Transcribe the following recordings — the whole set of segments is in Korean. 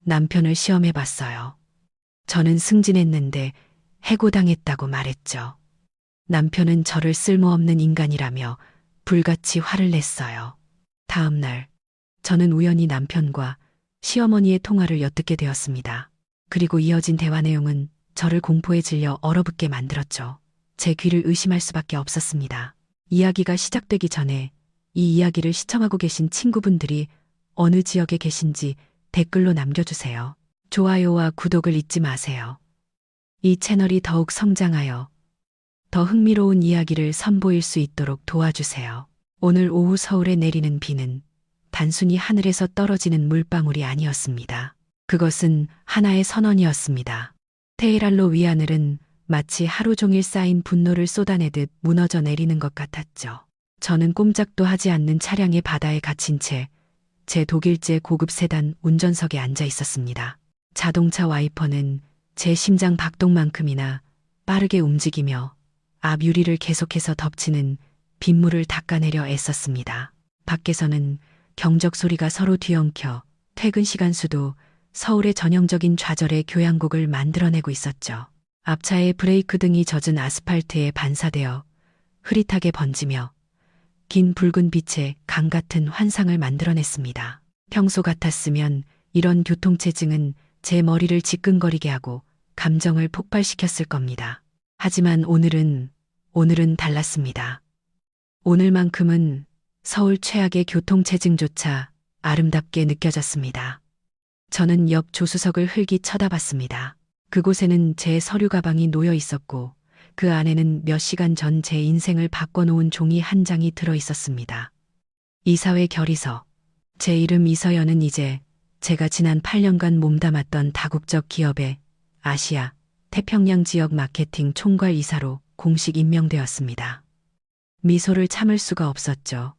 남편을 시험해 봤어요. 저는 승진했는데 해고당했다고 말했죠. 남편은 저를 쓸모없는 인간이라며 불같이 화를 냈어요. 다음 날, 저는 우연히 남편과 시어머니의 통화를 엿듣게 되었습니다. 그리고 이어진 대화 내용은 저를 공포에 질려 얼어붙게 만들었죠. 제 귀를 의심할 수밖에 없었습니다. 이야기가 시작되기 전에 이 이야기를 시청하고 계신 친구분들이 어느 지역에 계신지 댓글로 남겨주세요. 좋아요와 구독을 잊지 마세요. 이 채널이 더욱 성장하여 더 흥미로운 이야기를 선보일 수 있도록 도와주세요. 오늘 오후 서울에 내리는 비는 단순히 하늘에서 떨어지는 물방울이 아니었습니다. 그것은 하나의 선언이었습니다. 테헤란로 위하늘은 마치 하루 종일 쌓인 분노를 쏟아내듯 무너져 내리는 것 같았죠. 저는 꼼짝도 하지 않는 차량의 바다에 갇힌 채 제 독일제 고급 세단 운전석에 앉아 있었습니다. 자동차 와이퍼는 제 심장 박동만큼이나 빠르게 움직이며 앞 유리를 계속해서 덮치는 빗물을 닦아내려 애썼습니다. 밖에서는 경적 소리가 서로 뒤엉켜 퇴근 시간 수도 서울의 전형적인 좌절의 교향곡을 만들어내고 있었죠. 앞차의 브레이크 등이 젖은 아스팔트에 반사되어 흐릿하게 번지며 긴 붉은 빛의 강 같은 환상을 만들어냈습니다. 평소 같았으면 이런 교통체증은 제 머리를 지끈거리게 하고 감정을 폭발시켰을 겁니다. 하지만 오늘은 달랐습니다. 오늘만큼은 서울 최악의 교통체증조차 아름답게 느껴졌습니다. 저는 옆 조수석을 흘기 쳐다봤습니다. 그곳에는 제 서류 가방이 놓여 있었고 그 안에는 몇 시간 전 제 인생을 바꿔놓은 종이 한 장이 들어 있었습니다. 이사회 결의서. 제 이름 이서연은 이제 제가 지난 8년간 몸담았던 다국적 기업의 아시아, 태평양 지역 마케팅 총괄 이사로 공식 임명되었습니다. 미소를 참을 수가 없었죠.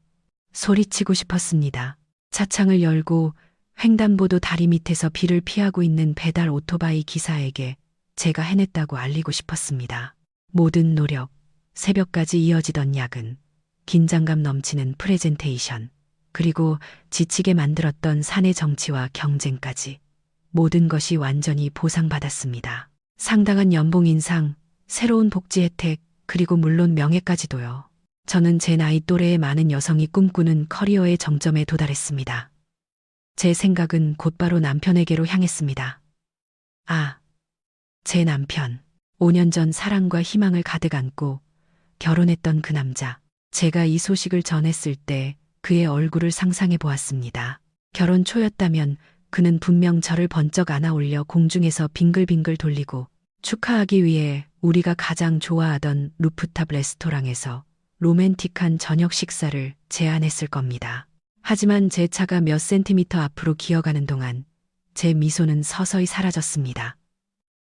소리치고 싶었습니다. 차창을 열고 횡단보도 다리 밑에서 비를 피하고 있는 배달 오토바이 기사에게 제가 해냈다고 알리고 싶었습니다. 모든 노력, 새벽까지 이어지던 야근, 긴장감 넘치는 프레젠테이션, 그리고 지치게 만들었던 사내 정치와 경쟁까지 모든 것이 완전히 보상받았습니다. 상당한 연봉 인상, 새로운 복지 혜택, 그리고 물론 명예까지도요. 저는 제 나이 또래의 많은 여성이 꿈꾸는 커리어의 정점에 도달했습니다. 제 생각은 곧바로 남편에게로 향했습니다. 아, 제 남편. 5년 전 사랑과 희망을 가득 안고 결혼했던 그 남자. 제가 이 소식을 전했을 때 그의 얼굴을 상상해 보았습니다. 결혼 초였다면 그는 분명 저를 번쩍 안아 올려 공중에서 빙글빙글 돌리고 축하하기 위해 우리가 가장 좋아하던 루프탑 레스토랑에서 로맨틱한 저녁 식사를 제안했을 겁니다. 하지만 제 차가 몇 센티미터 앞으로 기어가는 동안 제 미소는 서서히 사라졌습니다.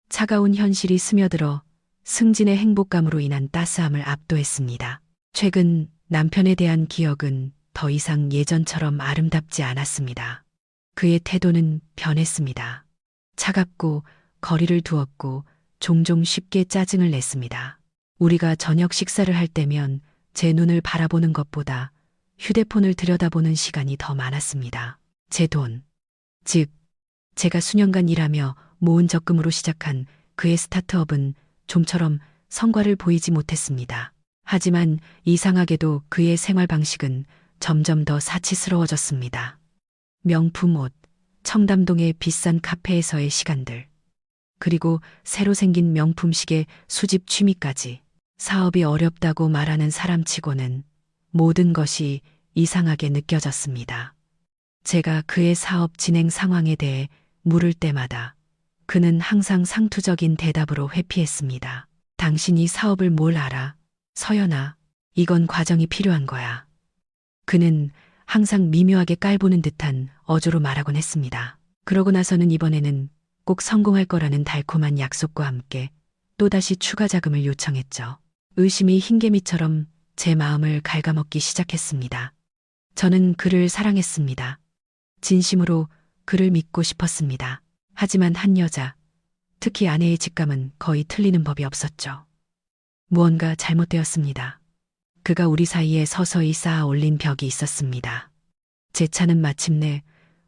차가운 현실이 스며들어 승진의 행복감으로 인한 따스함을 압도했습니다. 최근 남편에 대한 기억은 더 이상 예전처럼 아름답지 않았습니다. 그의 태도는 변했습니다. 차갑고 거리를 두었고 종종 쉽게 짜증을 냈습니다. 우리가 저녁 식사를 할 때면 제 눈을 바라보는 것보다 휴대폰을 들여다보는 시간이 더 많았습니다. 제 돈, 즉 제가 수년간 일하며 모은 적금으로 시작한 그의 스타트업은 좀처럼 성과를 보이지 못했습니다. 하지만 이상하게도 그의 생활 방식은 점점 더 사치스러워졌습니다. 명품 옷, 청담동의 비싼 카페에서의 시간들, 그리고 새로 생긴 명품 시계 수집 취미까지. 사업이 어렵다고 말하는 사람치고는 모든 것이 이상하게 느껴졌습니다. 제가 그의 사업 진행 상황에 대해 물을 때마다 그는 항상 상투적인 대답으로 회피했습니다. 당신이 사업을 뭘 알아? 서연아, 이건 과정이 필요한 거야. 그는 항상 미묘하게 깔보는 듯한 어조로 말하곤 했습니다. 그러고 나서는 이번에는 꼭 성공할 거라는 달콤한 약속과 함께 또다시 추가 자금을 요청했죠. 의심이 흰개미처럼 제 마음을 갉아먹기 시작했습니다. 저는 그를 사랑했습니다. 진심으로 그를 믿고 싶었습니다. 하지만 한 여자, 특히 아내의 직감은 거의 틀리는 법이 없었죠. 무언가 잘못되었습니다. 그가 우리 사이에 서서히 쌓아 올린 벽이 있었습니다. 제 차는 마침내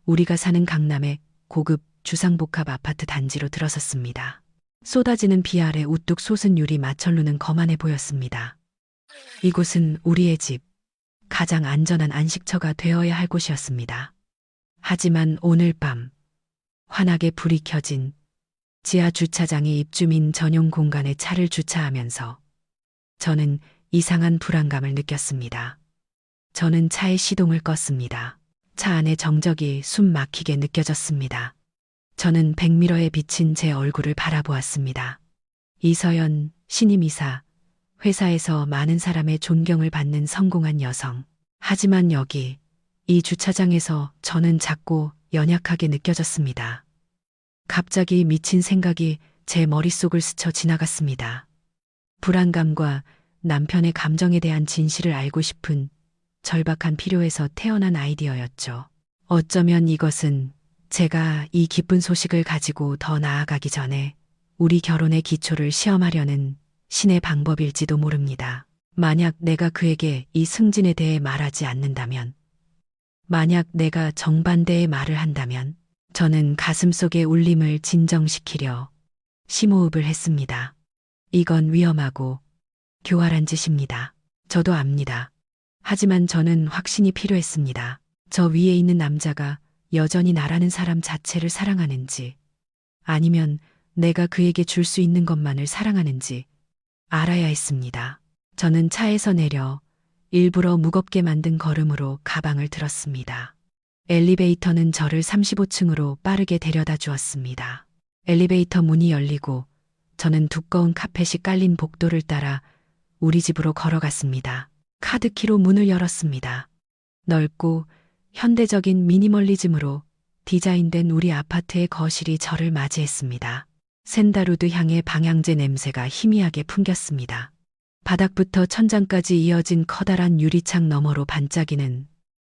우리가 사는 강남의 고급 주상복합 아파트 단지로 들어섰습니다. 쏟아지는 비 아래 우뚝 솟은 유리 마천루는 거만해 보였습니다. 이곳은 우리의 집, 가장 안전한 안식처가 되어야 할 곳이었습니다. 하지만 오늘 밤 환하게 불이 켜진 지하 주차장의 입주민 전용 공간에 차를 주차하면서 저는 이상한 불안감을 느꼈습니다. 저는 차의 시동을 껐습니다. 차 안에 정적이 숨 막히게 느껴졌습니다. 저는 백미러에 비친 제 얼굴을 바라보았습니다. 이서연 신임이사, 회사에서 많은 사람의 존경을 받는 성공한 여성. 하지만 여기, 이 주차장에서 저는 작고 연약하게 느껴졌습니다. 갑자기 미친 생각이 제 머릿속을 스쳐 지나갔습니다. 불안감과 남편의 감정에 대한 진실을 알고 싶은 절박한 필요에서 태어난 아이디어였죠. 어쩌면 이것은 제가 이 기쁜 소식을 가지고 더 나아가기 전에 우리 결혼의 기초를 시험하려는 신의 방법일지도 모릅니다. 만약 내가 그에게 이 승진에 대해 말하지 않는다면, 만약 내가 정반대의 말을 한다면, 저는 가슴속의 울림을 진정시키려 심호흡을 했습니다. 이건 위험하고 교활한 짓입니다. 저도 압니다. 하지만 저는 확신이 필요했습니다. 저 위에 있는 남자가 여전히 나라는 사람 자체를 사랑하는지, 아니면 내가 그에게 줄 수 있는 것만을 사랑하는지 알아야 했습니다. 저는 차에서 내려 일부러 무겁게 만든 걸음으로 가방을 들었습니다. 엘리베이터는 저를 35층으로 빠르게 데려다 주었습니다. 엘리베이터 문이 열리고 저는 두꺼운 카펫이 깔린 복도를 따라 우리 집으로 걸어갔습니다. 카드키로 문을 열었습니다. 넓고 현대적인 미니멀리즘으로 디자인된 우리 아파트의 거실이 저를 맞이했습니다. 샌다루드 향의 방향제 냄새가 희미하게 풍겼습니다. 바닥부터 천장까지 이어진 커다란 유리창 너머로 반짝이는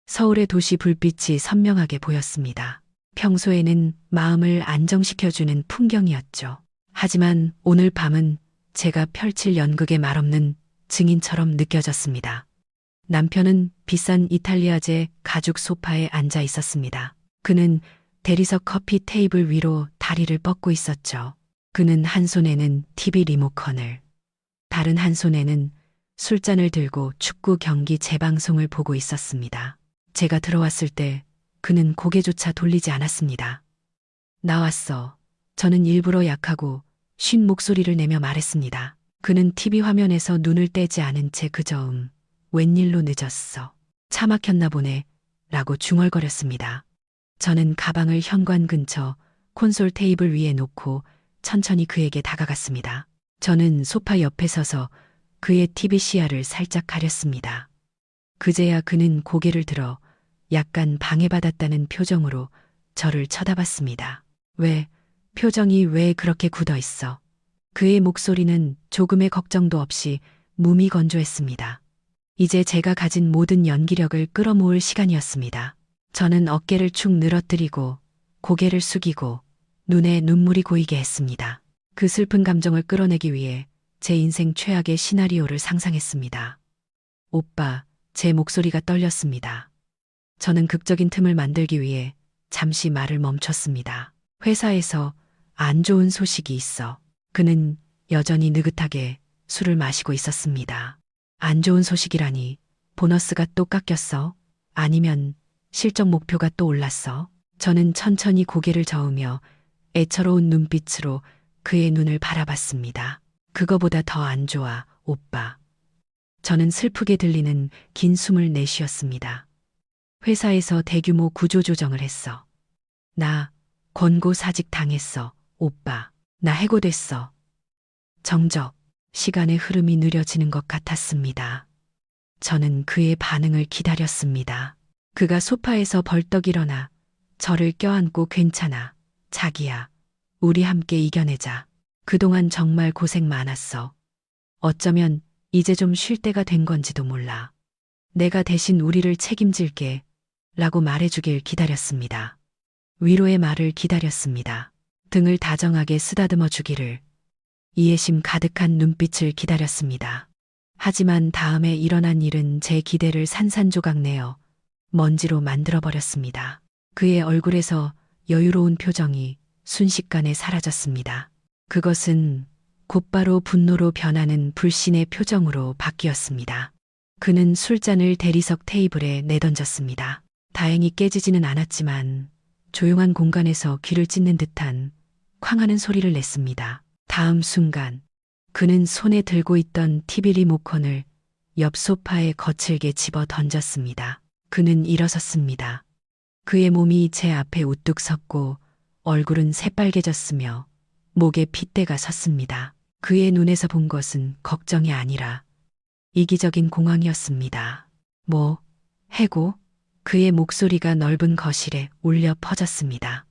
서울의 도시 불빛이 선명하게 보였습니다. 평소에는 마음을 안정시켜주는 풍경이었죠. 하지만 오늘 밤은 제가 펼칠 연극의 말없는 증인처럼 느껴졌습니다. 남편은 비싼 이탈리아제 가죽 소파에 앉아 있었습니다. 그는 대리석 커피 테이블 위로 다리를 뻗고 있었죠. 그는 한 손에는 TV 리모컨을, 다른 한 손에는 술잔을 들고 축구 경기 재방송을 보고 있었습니다. 제가 들어왔을 때 그는 고개조차 돌리지 않았습니다. 나왔어. 저는 일부러 약하고 쉰 목소리를 내며 말했습니다. 그는 TV 화면에서 눈을 떼지 않은 채 그저 웬일로 늦었어. 차 막혔나 보네. 라고 중얼거렸습니다. 저는 가방을 현관 근처 콘솔 테이블 위에 놓고 천천히 그에게 다가갔습니다. 저는 소파 옆에 서서 그의 TV 시야를 살짝 가렸습니다. 그제야 그는 고개를 들어 약간 방해받았다는 표정으로 저를 쳐다봤습니다. 표정이 왜 그렇게 굳어 있어? 그의 목소리는 조금의 걱정도 없이 무미건조했습니다. 이제 제가 가진 모든 연기력을 끌어모을 시간이었습니다. 저는 어깨를 축 늘어뜨리고 고개를 숙이고 눈에 눈물이 고이게 했습니다. 그 슬픈 감정을 끌어내기 위해 제 인생 최악의 시나리오를 상상했습니다. 오빠, 제 목소리가 떨렸습니다. 저는 극적인 틈을 만들기 위해 잠시 말을 멈췄습니다. 회사에서 안 좋은 소식이 있어. 그는 여전히 느긋하게 술을 마시고 있었습니다. 안 좋은 소식이라니, 보너스가 또 깎였어? 아니면 실적 목표가 또 올랐어? 저는 천천히 고개를 저으며 애처로운 눈빛으로 그의 눈을 바라봤습니다. 그거보다 더 안 좋아, 오빠. 저는 슬프게 들리는 긴 숨을 내쉬었습니다. 회사에서 대규모 구조조정을 했어. 나 권고사직 당했어, 오빠. 나 해고됐어. 정적, 시간의 흐름이 느려지는 것 같았습니다. 저는 그의 반응을 기다렸습니다. 그가 소파에서 벌떡 일어나 저를 껴안고 괜찮아, 자기야. 우리 함께 이겨내자. 그동안 정말 고생 많았어. 어쩌면 이제 좀 쉴 때가 된 건지도 몰라. 내가 대신 우리를 책임질게. 라고 말해주길 기다렸습니다. 위로의 말을 기다렸습니다. 등을 다정하게 쓰다듬어 주기를, 이해심 가득한 눈빛을 기다렸습니다. 하지만 다음에 일어난 일은 제 기대를 산산조각 내어 먼지로 만들어버렸습니다. 그의 얼굴에서 여유로운 표정이 순식간에 사라졌습니다. 그것은 곧바로 분노로 변하는 불신의 표정으로 바뀌었습니다. 그는 술잔을 대리석 테이블에 내던졌습니다. 다행히 깨지지는 않았지만 조용한 공간에서 귀를 찢는 듯한 쾅하는 소리를 냈습니다. 다음 순간 그는 손에 들고 있던 TV 리모컨을 옆 소파에 거칠게 집어 던졌습니다. 그는 일어섰습니다. 그의 몸이 제 앞에 우뚝 섰고 얼굴은 새빨개졌으며 목에 핏대가 섰습니다. 그의 눈에서 본 것은 걱정이 아니라 이기적인 공황이었습니다. 뭐, 해고? 그의 목소리가 넓은 거실에 울려 퍼졌습니다.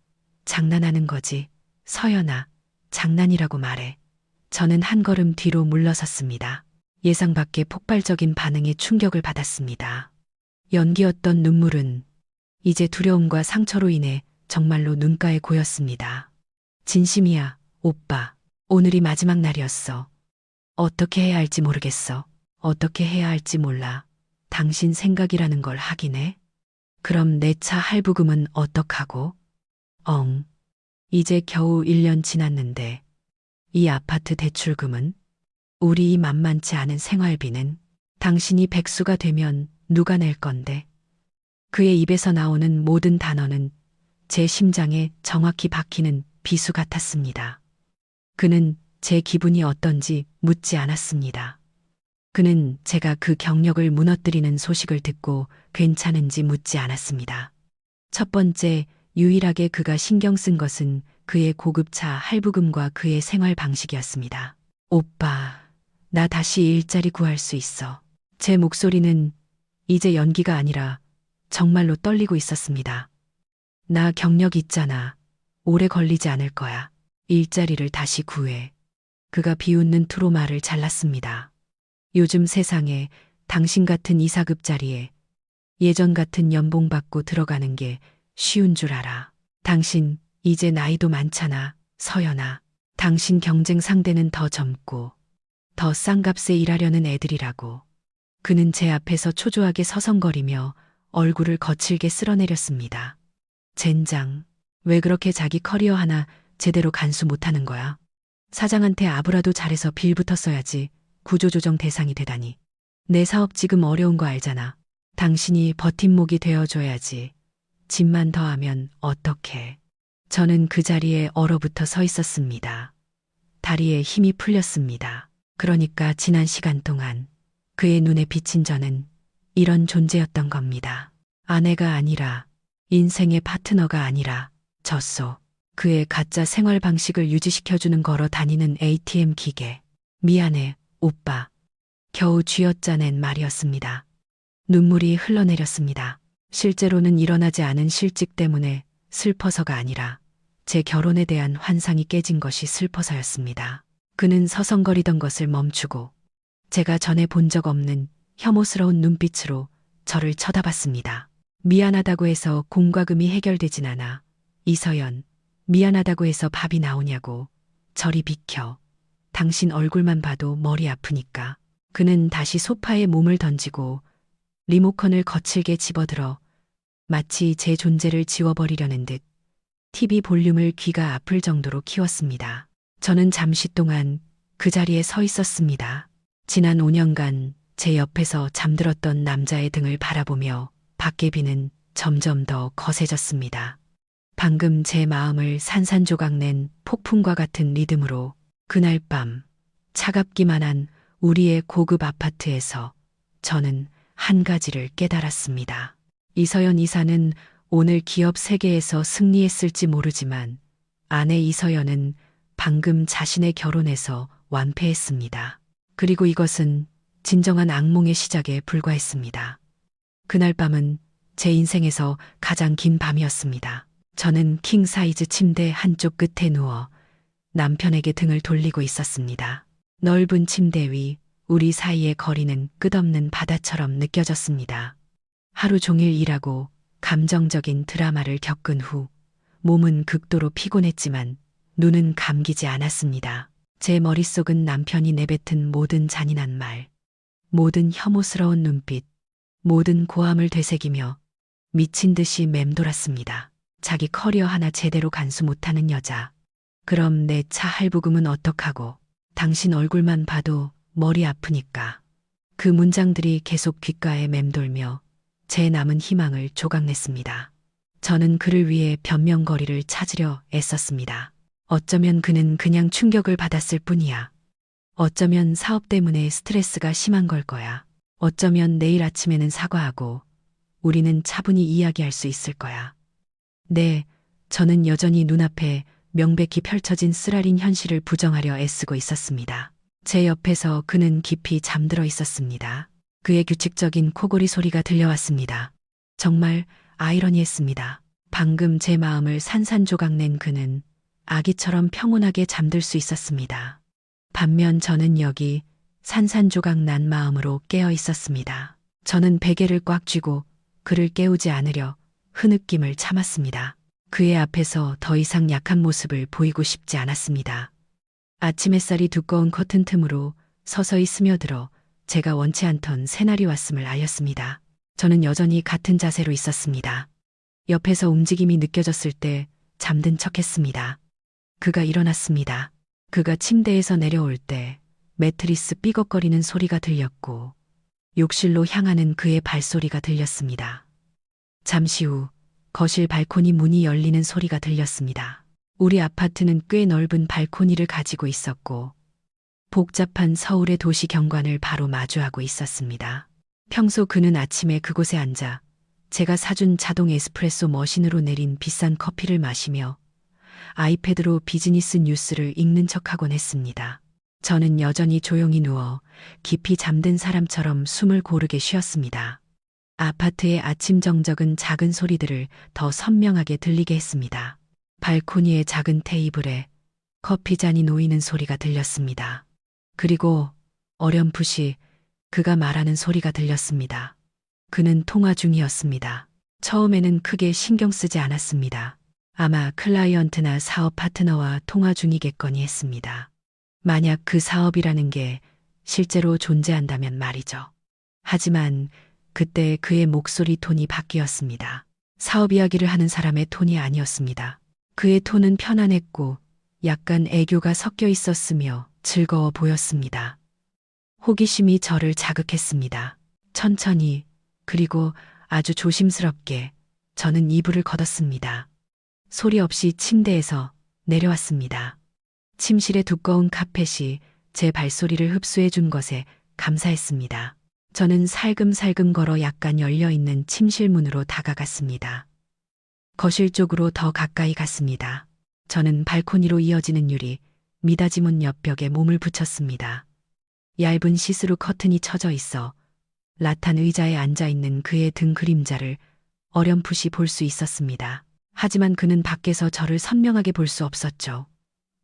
장난하는 거지. 서연아, 장난이라고 말해. 저는 한 걸음 뒤로 물러섰습니다. 예상 밖의 폭발적인 반응에 충격을 받았습니다. 연기였던 눈물은 이제 두려움과 상처로 인해 정말로 눈가에 고였습니다. 진심이야, 오빠. 오늘이 마지막 날이었어. 어떻게 해야 할지 모르겠어. 어떻게 해야 할지 몰라. 당신 생각이라는 걸 하긴 해. 그럼 내 차 할부금은 어떡하고? 이제 겨우 1년 지났는데 이 아파트 대출금은? 우리 이 만만치 않은 생활비는? 당신이 백수가 되면 누가 낼 건데? 그의 입에서 나오는 모든 단어는 제 심장에 정확히 박히는 비수 같았습니다. 그는 제 기분이 어떤지 묻지 않았습니다. 그는 제가 그 경력을 무너뜨리는 소식을 듣고 괜찮은지 묻지 않았습니다. 첫 번째, 유일하게 그가 신경 쓴 것은 그의 고급차 할부금과 그의 생활 방식이었습니다. 오빠, 나 다시 일자리 구할 수 있어. 제 목소리는 이제 연기가 아니라 정말로 떨리고 있었습니다. 나 경력 있잖아. 오래 걸리지 않을 거야. 일자리를 다시 구해. 그가 비웃는 투로 말을 잘랐습니다. 요즘 세상에 당신 같은 이사급 자리에 예전 같은 연봉 받고 들어가는 게 쉬운 줄 알아. 당신 이제 나이도 많잖아, 서연아. 당신 경쟁 상대는 더 젊고 더 싼 값에 일하려는 애들이라고. 그는 제 앞에서 초조하게 서성거리며 얼굴을 거칠게 쓸어내렸습니다. 젠장, 왜 그렇게 자기 커리어 하나 제대로 간수 못하는 거야? 사장한테 아부라도 잘해서 빌 붙었어야지. 구조조정 대상이 되다니. 내 사업 지금 어려운 거 알잖아. 당신이 버팀목이 되어줘야지. 집만 더하면 어떡해. 저는 그 자리에 얼어붙어 서 있었습니다. 다리에 힘이 풀렸습니다. 그러니까 지난 시간 동안 그의 눈에 비친 저는 이런 존재였던 겁니다. 아내가 아니라, 인생의 파트너가 아니라 졌소. 그의 가짜 생활 방식을 유지시켜주는 걸어 다니는 ATM 기계. 미안해, 오빠. 겨우 쥐어짜낸 말이었습니다. 눈물이 흘러내렸습니다. 실제로는 일어나지 않은 실직 때문에 슬퍼서가 아니라 제 결혼에 대한 환상이 깨진 것이 슬퍼서였습니다. 그는 서성거리던 것을 멈추고 제가 전에 본 적 없는 혐오스러운 눈빛으로 저를 쳐다봤습니다. 미안하다고 해서 공과 금이 해결되진 않아. 이서연, 미안하다고 해서 밥이 나오냐고. 저리 비켜. 당신 얼굴만 봐도 머리 아프니까. 그는 다시 소파에 몸을 던지고 리모컨을 거칠게 집어들어 마치 제 존재를 지워버리려는 듯 TV 볼륨을 귀가 아플 정도로 키웠습니다. 저는 잠시 동안 그 자리에 서 있었습니다. 지난 5년간 제 옆에서 잠들었던 남자의 등을 바라보며 밖의 비는 점점 더 거세졌습니다. 방금 제 마음을 산산조각낸 폭풍과 같은 리듬으로 그날 밤 차갑기만 한 우리의 고급 아파트에서 저는 한 가지를 깨달았습니다. 이서연 이사는 오늘 기업 세계에서 승리했을지 모르지만 아내 이서연은 방금 자신의 결혼에서 완패했습니다. 그리고 이것은 진정한 악몽의 시작에 불과했습니다. 그날 밤은 제 인생에서 가장 긴 밤이었습니다. 저는 킹 사이즈 침대 한쪽 끝에 누워 남편에게 등을 돌리고 있었습니다. 넓은 침대 위 우리 사이의 거리는 끝없는 바다처럼 느껴졌습니다. 하루 종일 일하고 감정적인 드라마를 겪은 후 몸은 극도로 피곤했지만 눈은 감기지 않았습니다. 제 머릿속은 남편이 내뱉은 모든 잔인한 말, 모든 혐오스러운 눈빛, 모든 고함을 되새기며 미친 듯이 맴돌았습니다. 자기 커리어 하나 제대로 간수 못하는 여자. 그럼 내 차 할부금은 어떡하고? 당신 얼굴만 봐도 머리 아프니까. 그 문장들이 계속 귓가에 맴돌며 제 남은 희망을 조각냈습니다. 저는 그를 위해 변명거리를 찾으려 애썼습니다. 어쩌면 그는 그냥 충격을 받았을 뿐이야. 어쩌면 사업 때문에 스트레스가 심한 걸 거야. 어쩌면 내일 아침에는 사과하고 우리는 차분히 이야기할 수 있을 거야. 네, 저는 여전히 눈앞에 명백히 펼쳐진 쓰라린 현실을 부정하려 애쓰고 있었습니다. 제 옆에서 그는 깊이 잠들어 있었습니다. 그의 규칙적인 코골이 소리가 들려왔습니다. 정말 아이러니했습니다. 방금 제 마음을 산산조각낸 그는 아기처럼 평온하게 잠들 수 있었습니다. 반면 저는 여기 산산조각 난 마음으로 깨어 있었습니다. 저는 베개를 꽉 쥐고 그를 깨우지 않으려 흐느낌을 참았습니다. 그의 앞에서 더 이상 약한 모습을 보이고 싶지 않았습니다. 아침 햇살이 두꺼운 커튼 틈으로 서서히 스며들어 제가 원치 않던 새날이 왔음을 알렸습니다. 저는 여전히 같은 자세로 있었습니다. 옆에서 움직임이 느껴졌을 때 잠든 척했습니다. 그가 일어났습니다. 그가 침대에서 내려올 때 매트리스 삐걱거리는 소리가 들렸고 욕실로 향하는 그의 발소리가 들렸습니다. 잠시 후 거실 발코니 문이 열리는 소리가 들렸습니다. 우리 아파트는 꽤 넓은 발코니를 가지고 있었고 복잡한 서울의 도시 경관을 바로 마주하고 있었습니다. 평소 그는 아침에 그곳에 앉아 제가 사준 자동 에스프레소 머신으로 내린 비싼 커피를 마시며 아이패드로 비즈니스 뉴스를 읽는 척하곤 했습니다. 저는 여전히 조용히 누워 깊이 잠든 사람처럼 숨을 고르게 쉬었습니다. 아파트의 아침 정적은 작은 소리들을 더 선명하게 들리게 했습니다. 발코니의 작은 테이블에 커피 잔이 놓이는 소리가 들렸습니다. 그리고 어렴풋이 그가 말하는 소리가 들렸습니다. 그는 통화 중이었습니다. 처음에는 크게 신경 쓰지 않았습니다. 아마 클라이언트나 사업 파트너와 통화 중이겠거니 했습니다. 만약 그 사업이라는 게 실제로 존재한다면 말이죠. 하지만 그때 그의 목소리 톤이 바뀌었습니다. 사업 이야기를 하는 사람의 톤이 아니었습니다. 그의 톤은 편안했고 약간 애교가 섞여 있었으며 즐거워 보였습니다. 호기심이 저를 자극했습니다. 천천히 그리고 아주 조심스럽게 저는 이불을 걷었습니다. 소리 없이 침대에서 내려왔습니다. 침실의 두꺼운 카펫이 제 발소리를 흡수해 준 것에 감사했습니다. 저는 살금살금 걸어 약간 열려있는 침실 문으로 다가갔습니다. 거실 쪽으로 더 가까이 갔습니다. 저는 발코니로 이어지는 유리, 미닫이 문 옆벽에 몸을 붙였습니다. 얇은 시스루 커튼이 쳐져 있어 라탄 의자에 앉아있는 그의 등 그림자를 어렴풋이 볼 수 있었습니다. 하지만 그는 밖에서 저를 선명하게 볼 수 없었죠.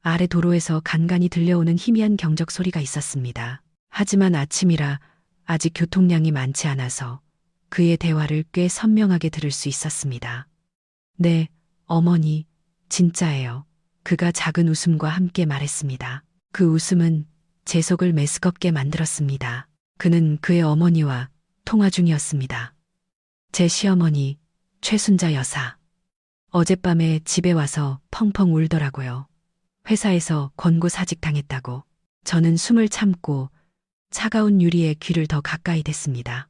아래 도로에서 간간히 들려오는 희미한 경적 소리가 있었습니다. 하지만 아침이라 아직 교통량이 많지 않아서 그의 대화를 꽤 선명하게 들을 수 있었습니다. 네, 어머니, 진짜예요. 그가 작은 웃음과 함께 말했습니다. 그 웃음은 제 속을 메스껍게 만들었습니다. 그는 그의 어머니와 통화 중이었습니다. 제 시어머니, 최순자 여사. 어젯밤에 집에 와서 펑펑 울더라고요. 회사에서 권고사직 당했다고. 저는 숨을 참고 차가운 유리에 귀를 더 가까이 댔습니다.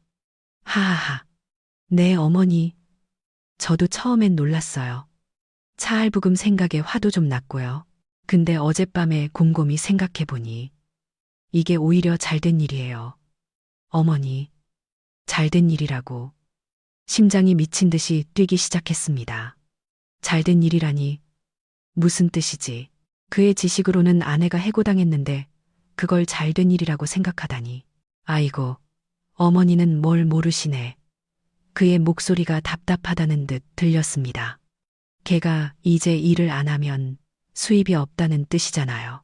하하하. 네, 어머니. 저도 처음엔 놀랐어요. 차 할부금 생각에 화도 좀 났고요. 근데 어젯밤에 곰곰이 생각해보니 이게 오히려 잘된 일이에요. 어머니, 잘된 일이라고. 심장이 미친 듯이 뛰기 시작했습니다. 잘된 일이라니 무슨 뜻이지? 그의 지식으로는 아내가 해고당했는데 그걸 잘된 일이라고 생각하다니. 아이고, 어머니는 뭘 모르시네. 그의 목소리가 답답하다는 듯 들렸습니다. 걔가 이제 일을 안 하면 수입이 없다는 뜻이잖아요.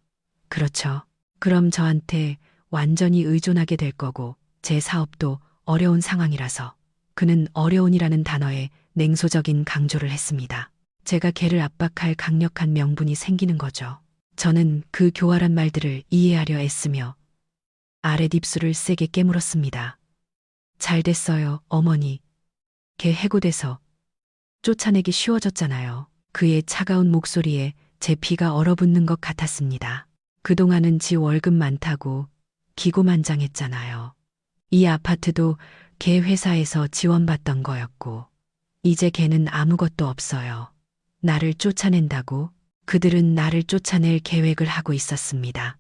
그렇죠. 그럼 저한테 완전히 의존하게 될 거고 제 사업도 어려운 상황이라서. 그는 어려운이라는 단어에 냉소적인 강조를 했습니다. 제가 걔를 압박할 강력한 명분이 생기는 거죠. 저는 그 교활한 말들을 이해하려 애쓰며 아랫입술을 세게 깨물었습니다. 잘 됐어요, 어머니. 걔 해고돼서 쫓아내기 쉬워졌잖아요. 그의 차가운 목소리에 제 피가 얼어붙는 것 같았습니다. 그동안은 지 월급 많다고 기고만장했잖아요. 이 아파트도 걔 회사에서 지원받던 거였고, 이제 걔는 아무것도 없어요. 나를 쫓아낸다고? 그들은 나를 쫓아낼 계획을 하고 있었습니다.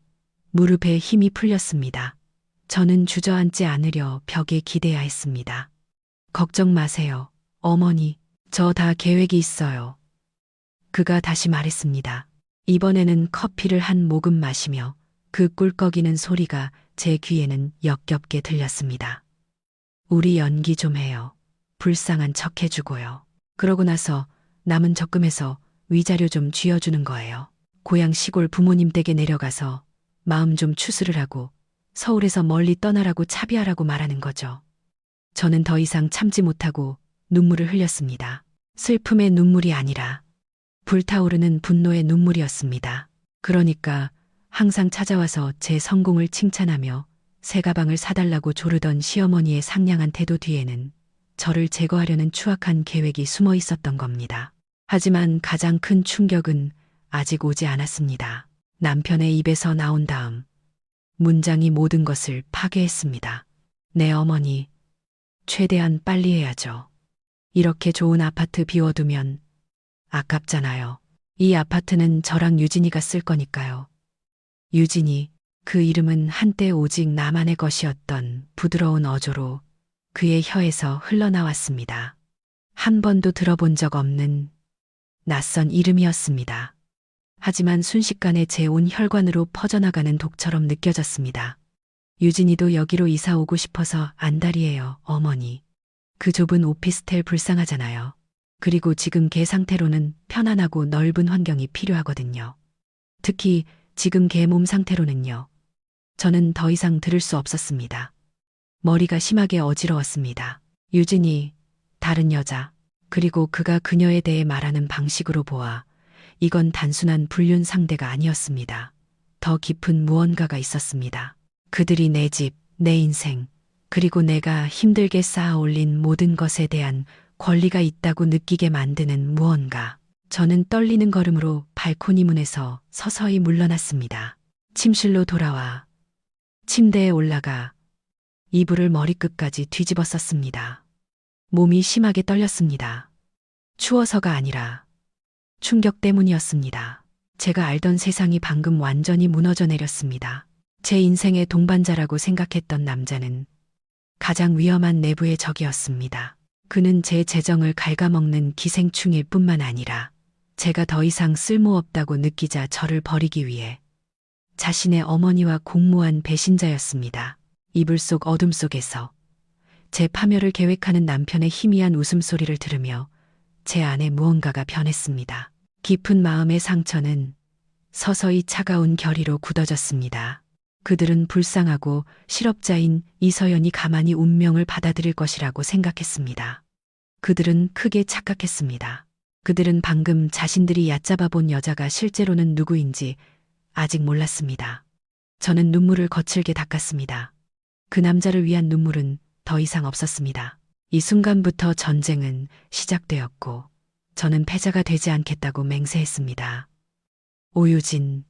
무릎에 힘이 풀렸습니다. 저는 주저앉지 않으려 벽에 기대야 했습니다. 걱정 마세요, 어머니. 저 다 계획이 있어요. 그가 다시 말했습니다. 이번에는 커피를 한 모금 마시며 그 꿀꺽이는 소리가 제 귀에는 역겹게 들렸습니다. 우리 연기 좀 해요. 불쌍한 척 해주고요. 그러고 나서 남은 적금에서 위자료 좀 쥐어주는 거예요. 고향 시골 부모님 댁에 내려가서 마음 좀 추스를 하고 서울에서 멀리 떠나라고 차비하라고 말하는 거죠. 저는 더 이상 참지 못하고 눈물을 흘렸습니다. 슬픔의 눈물이 아니라 불타오르는 분노의 눈물이었습니다. 그러니까 항상 찾아와서 제 성공을 칭찬하며 새 가방을 사달라고 조르던 시어머니의 상냥한 태도 뒤에는 저를 제거하려는 추악한 계획이 숨어 있었던 겁니다. 하지만 가장 큰 충격은 아직 오지 않았습니다. 남편의 입에서 나온 다음 문장이 모든 것을 파괴했습니다. 네, 어머니. 최대한 빨리 해야죠. 이렇게 좋은 아파트 비워두면 아깝잖아요. 이 아파트는 저랑 유진이가 쓸 거니까요. 유진이, 그 이름은 한때 오직 나만의 것이었던 부드러운 어조로 그의 혀에서 흘러나왔습니다. 한 번도 들어본 적 없는 낯선 이름이었습니다. 하지만 순식간에 제 온 혈관으로 퍼져나가는 독처럼 느껴졌습니다. 유진이도 여기로 이사 오고 싶어서 안달이에요, 어머니. 그 좁은 오피스텔 불쌍하잖아요. 그리고 지금 걔 상태로는 편안하고 넓은 환경이 필요하거든요. 특히 지금 걔 몸 상태로는요. 저는 더 이상 들을 수 없었습니다. 머리가 심하게 어지러웠습니다. 유진이, 다른 여자, 그리고 그가 그녀에 대해 말하는 방식으로 보아 이건 단순한 불륜 상대가 아니었습니다. 더 깊은 무언가가 있었습니다. 그들이 내 집, 내 인생, 그리고 내가 힘들게 쌓아 올린 모든 것에 대한 권리가 있다고 느끼게 만드는 무언가. 저는 떨리는 걸음으로 발코니 문에서 서서히 물러났습니다. 침실로 돌아와 침대에 올라가 이불을 머리끝까지 뒤집어 썼습니다. 몸이 심하게 떨렸습니다. 추워서가 아니라 충격 때문이었습니다. 제가 알던 세상이 방금 완전히 무너져 내렸습니다. 제 인생의 동반자라고 생각했던 남자는 가장 위험한 내부의 적이었습니다. 그는 제 재정을 갉아먹는 기생충일 뿐만 아니라 제가 더 이상 쓸모없다고 느끼자 저를 버리기 위해 자신의 어머니와 공모한 배신자였습니다. 이불 속 어둠 속에서 제 파멸을 계획하는 남편의 희미한 웃음소리를 들으며 제 안에 무언가가 변했습니다. 깊은 마음의 상처는 서서히 차가운 결의로 굳어졌습니다. 그들은 불쌍하고 실업자인 이서연이 가만히 운명을 받아들일 것이라고 생각했습니다. 그들은 크게 착각했습니다. 그들은 방금 자신들이 얕잡아 본 여자가 실제로는 누구인지 아직 몰랐습니다. 저는 눈물을 거칠게 닦았습니다. 그 남자를 위한 눈물은 더 이상 없었습니다. 이 순간부터 전쟁은 시작되었고 저는 패자가 되지 않겠다고 맹세했습니다. 오유진,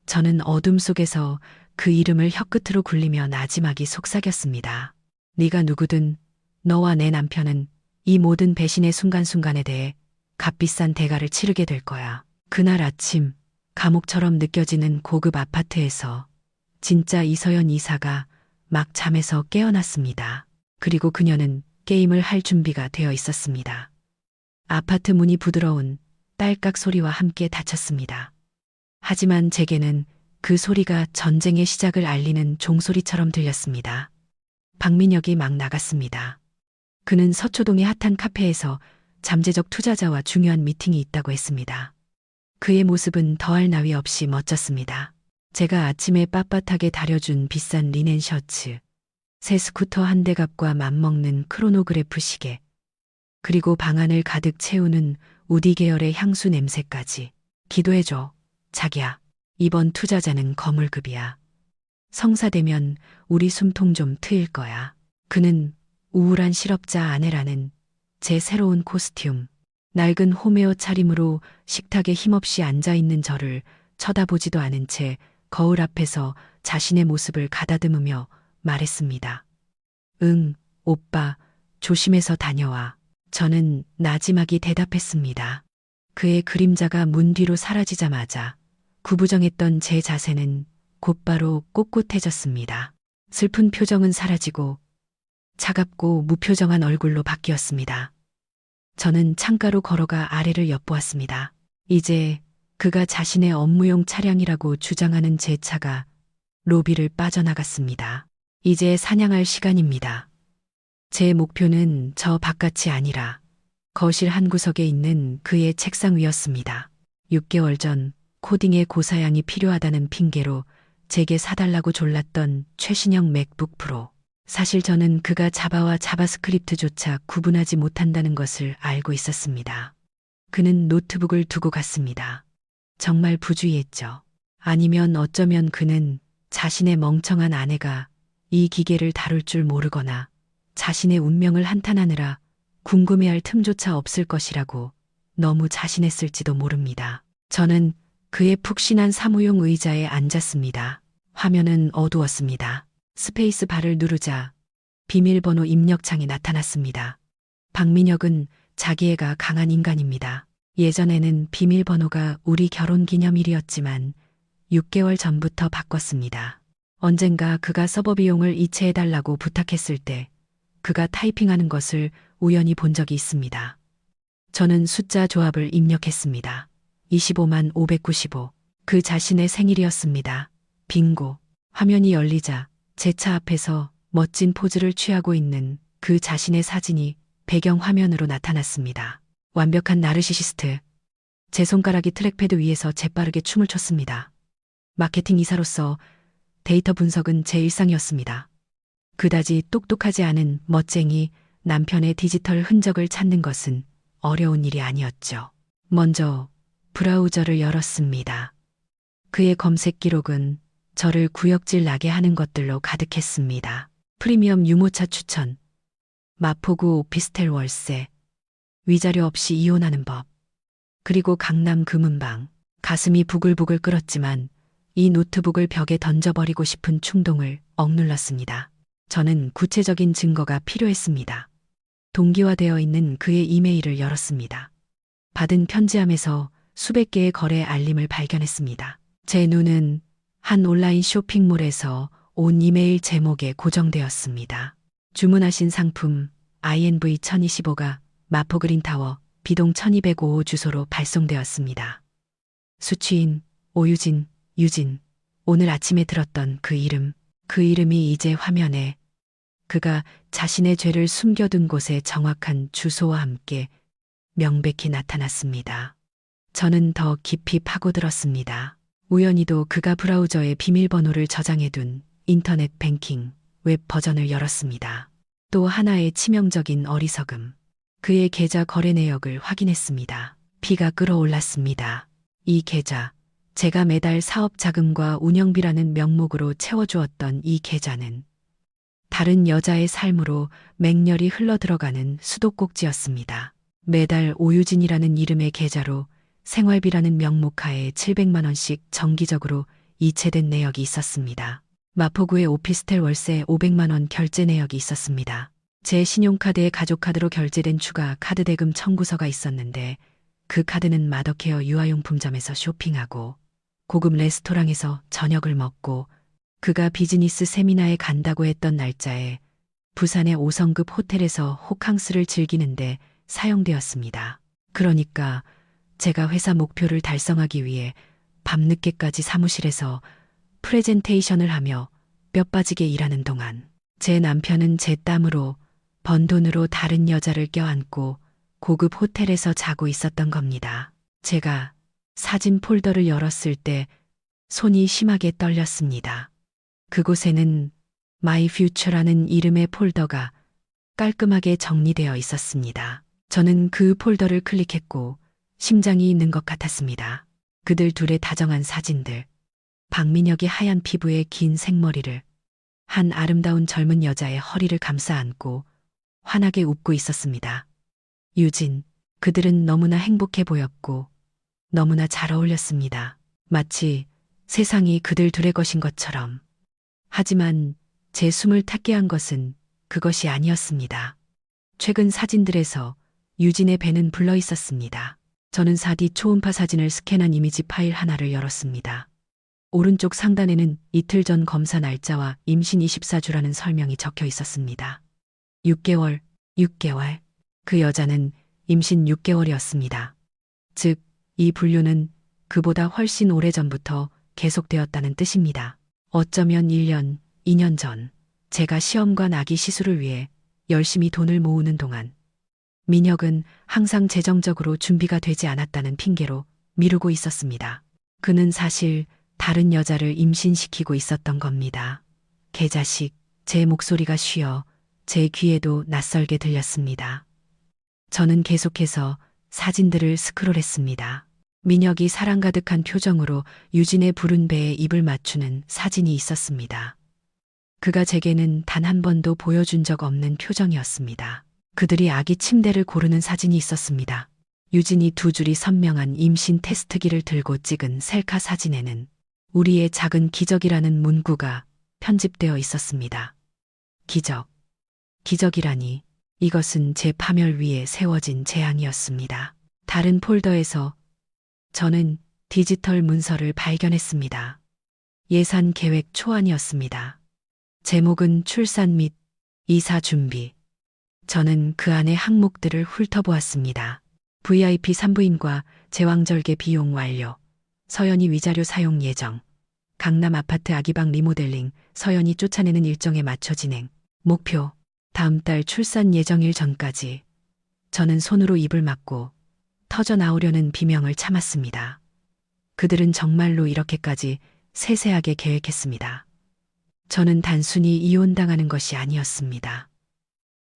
저는 어둠 속에서 그 이름을 혀끝으로 굴리며 나지막이 속삭였습니다. 네가 누구든 너와 내 남편은 이 모든 배신의 순간순간에 대해 값비싼 대가를 치르게 될 거야. 그날 아침 감옥처럼 느껴지는 고급 아파트에서 진짜 이서연 이사가 막 잠에서 깨어났습니다. 그리고 그녀는 게임을 할 준비가 되어 있었습니다. 아파트 문이 부드러운 딸깍 소리와 함께 닫혔습니다. 하지만 제게는 그 소리가 전쟁의 시작을 알리는 종소리처럼 들렸습니다. 박민혁이 막 나갔습니다. 그는 서초동의 핫한 카페에서 잠재적 투자자와 중요한 미팅이 있다고 했습니다. 그의 모습은 더할 나위 없이 멋졌습니다. 제가 아침에 빳빳하게 다려준 비싼 리넨 셔츠, 새 스쿠터 한 대 값과 맞먹는 크로노그래프 시계, 그리고 방안을 가득 채우는 우디 계열의 향수 냄새까지. 기도해줘, 자기야. 이번 투자자는 거물급이야. 성사되면 우리 숨통 좀 트일 거야. 그는 우울한 실업자 아내라는 제 새로운 코스튬, 낡은 홈웨어 차림으로 식탁에 힘없이 앉아있는 저를 쳐다보지도 않은 채 거울 앞에서 자신의 모습을 가다듬으며 말했습니다. 응, 오빠, 조심해서 다녀와. 저는 나지막이 대답했습니다. 그의 그림자가 문 뒤로 사라지자마자 구부정했던 제 자세는 곧바로 꼿꼿해졌습니다. 슬픈 표정은 사라지고 차갑고 무표정한 얼굴로 바뀌었습니다. 저는 창가로 걸어가 아래를 엿보았습니다. 이제 그가 자신의 업무용 차량이라고 주장하는 제 차가 로비를 빠져나갔습니다. 이제 사냥할 시간입니다. 제 목표는 저 바깥이 아니라 거실 한 구석에 있는 그의 책상 위였습니다. 6개월 전 코딩에 고사양이 필요하다는 핑계로 제게 사달라고 졸랐던 최신형 맥북 프로. 사실 저는 그가 자바와 자바스크립트조차 구분하지 못한다는 것을 알고 있었습니다. 그는 노트북을 두고 갔습니다. 정말 부주의했죠. 아니면 어쩌면 그는 자신의 멍청한 아내가 이 기계를 다룰 줄 모르거나 자신의 운명을 한탄하느라 궁금해할 틈조차 없을 것이라고 너무 자신했을지도 모릅니다. 저는 그의 푹신한 사무용 의자에 앉았습니다. 화면은 어두웠습니다. 스페이스 바를 누르자 비밀번호 입력창이 나타났습니다. 박민혁은 자기애가 강한 인간입니다. 예전에는 비밀번호가 우리 결혼기념일이었지만 6개월 전부터 바꿨습니다. 언젠가 그가 서버 비용을 이체해달라고 부탁했을 때 그가 타이핑하는 것을 우연히 본 적이 있습니다. 저는 숫자 조합을 입력했습니다. 25만 595. 그 자신의 생일이었습니다. 빙고. 화면이 열리자 제 차 앞에서 멋진 포즈를 취하고 있는 그 자신의 사진이 배경 화면으로 나타났습니다. 완벽한 나르시시스트. 제 손가락이 트랙패드 위에서 재빠르게 춤을 췄습니다. 마케팅 이사로서 데이터 분석은 제 일상이었습니다. 그다지 똑똑하지 않은 멋쟁이 남편의 디지털 흔적을 찾는 것은 어려운 일이 아니었죠. 먼저 브라우저를 열었습니다. 그의 검색 기록은 저를 구역질 나게 하는 것들로 가득했습니다. 프리미엄 유모차 추천, 마포구 오피스텔 월세, 위자료 없이 이혼하는 법, 그리고 강남 금은방. 가슴이 부글부글 끓었지만 이 노트북을 벽에 던져버리고 싶은 충동을 억눌렀습니다. 저는 구체적인 증거가 필요했습니다. 동기화되어 있는 그의 이메일을 열었습니다. 받은 편지함에서 수백 개의 거래 알림을 발견했습니다. 제 눈은 한 온라인 쇼핑몰에서 온 이메일 제목에 고정되었습니다. 주문하신 상품 INV 1025가 마포그린타워 B동 1205호 주소로 발송되었습니다. 수취인 오유진, 유진. 오늘 아침에 들었던 그 이름이 이제 화면에 그가 자신의 죄를 숨겨둔 곳의 정확한 주소와 함께 명백히 나타났습니다. 저는 더 깊이 파고들었습니다. 우연히도 그가 브라우저에 비밀번호를 저장해둔 인터넷 뱅킹 웹 버전을 열었습니다. 또 하나의 치명적인 어리석음. 그의 계좌 거래 내역을 확인했습니다. 피가 끓어올랐습니다. 이 계좌, 제가 매달 사업 자금과 운영비라는 명목으로 채워주었던 이 계좌는 다른 여자의 삶으로 맹렬히 흘러들어가는 수도꼭지였습니다. 매달 오유진이라는 이름의 계좌로 생활비라는 명목하에 700만 원씩 정기적으로 이체된 내역이 있었습니다. 마포구의 오피스텔 월세 500만 원 결제 내역이 있었습니다. 제 신용카드에 가족카드로 결제된 추가 카드 대금 청구서가 있었는데 그 카드는 마더케어 유아용품점에서 쇼핑하고 고급 레스토랑에서 저녁을 먹고 그가 비즈니스 세미나에 간다고 했던 날짜에 부산의 5성급 호텔에서 호캉스를 즐기는데 사용되었습니다. 그러니까 제가 회사 목표를 달성하기 위해 밤늦게까지 사무실에서 프레젠테이션을 하며 뼈 빠지게 일하는 동안 제 남편은 제 땀으로 번 돈으로 다른 여자를 껴안고 고급 호텔에서 자고 있었던 겁니다. 제가 사진 폴더를 열었을 때 손이 심하게 떨렸습니다. 그곳에는 My Future라는 이름의 폴더가 깔끔하게 정리되어 있었습니다. 저는 그 폴더를 클릭했고 심장이 있는 것 같았습니다. 그들 둘의 다정한 사진들, 박민혁이 하얀 피부에 긴 생머리를, 한 아름다운 젊은 여자의 허리를 감싸 안고 환하게 웃고 있었습니다. 유진, 그들은 너무나 행복해 보였고 너무나 잘 어울렸습니다. 마치 세상이 그들 둘의 것인 것처럼. 하지만 제 숨을 탔게 한 것은 그것이 아니었습니다. 최근 사진들에서 유진의 배는 불러 있었습니다. 저는 4D 초음파 사진을 스캔한 이미지 파일 하나를 열었습니다. 오른쪽 상단에는 이틀 전 검사 날짜와 임신 24주라는 설명이 적혀 있었습니다. 6개월. 그 여자는 임신 6개월이었습니다. 즉, 이 분류는 그보다 훨씬 오래전부터 계속되었다는 뜻입니다. 어쩌면 1년, 2년 전, 제가 시험관 아기 시술을 위해 열심히 돈을 모으는 동안 민혁은 항상 재정적으로 준비가 되지 않았다는 핑계로 미루고 있었습니다. 그는 사실 다른 여자를 임신시키고 있었던 겁니다. 개자식, 제 목소리가 쉬어 제 귀에도 낯설게 들렸습니다. 저는 계속해서 사진들을 스크롤했습니다. 민혁이 사랑 가득한 표정으로 유진의 부른 배에 입을 맞추는 사진이 있었습니다. 그가 제게는 단 한 번도 보여준 적 없는 표정이었습니다. 그들이 아기 침대를 고르는 사진이 있었습니다. 유진이 두 줄이 선명한 임신 테스트기를 들고 찍은 셀카 사진에는 우리의 작은 기적이라는 문구가 편집되어 있었습니다. 기적. 기적이라니, 이것은 제 파멸 위에 세워진 재앙이었습니다. 다른 폴더에서 저는 디지털 문서를 발견했습니다. 예산 계획 초안이었습니다. 제목은 출산 및 이사 준비. 저는 그 안의 항목들을 훑어보았습니다. VIP 산부인과 제왕절개 비용 완료. 서연이 위자료 사용 예정. 강남 아파트 아기방 리모델링. 서연이 쫓아내는 일정에 맞춰 진행. 목표. 다음 달 출산 예정일 전까지. 저는 손으로 입을 막고 터져 나오려는 비명을 참았습니다. 그들은 정말로 이렇게까지 세세하게 계획했습니다. 저는 단순히 이혼당하는 것이 아니었습니다.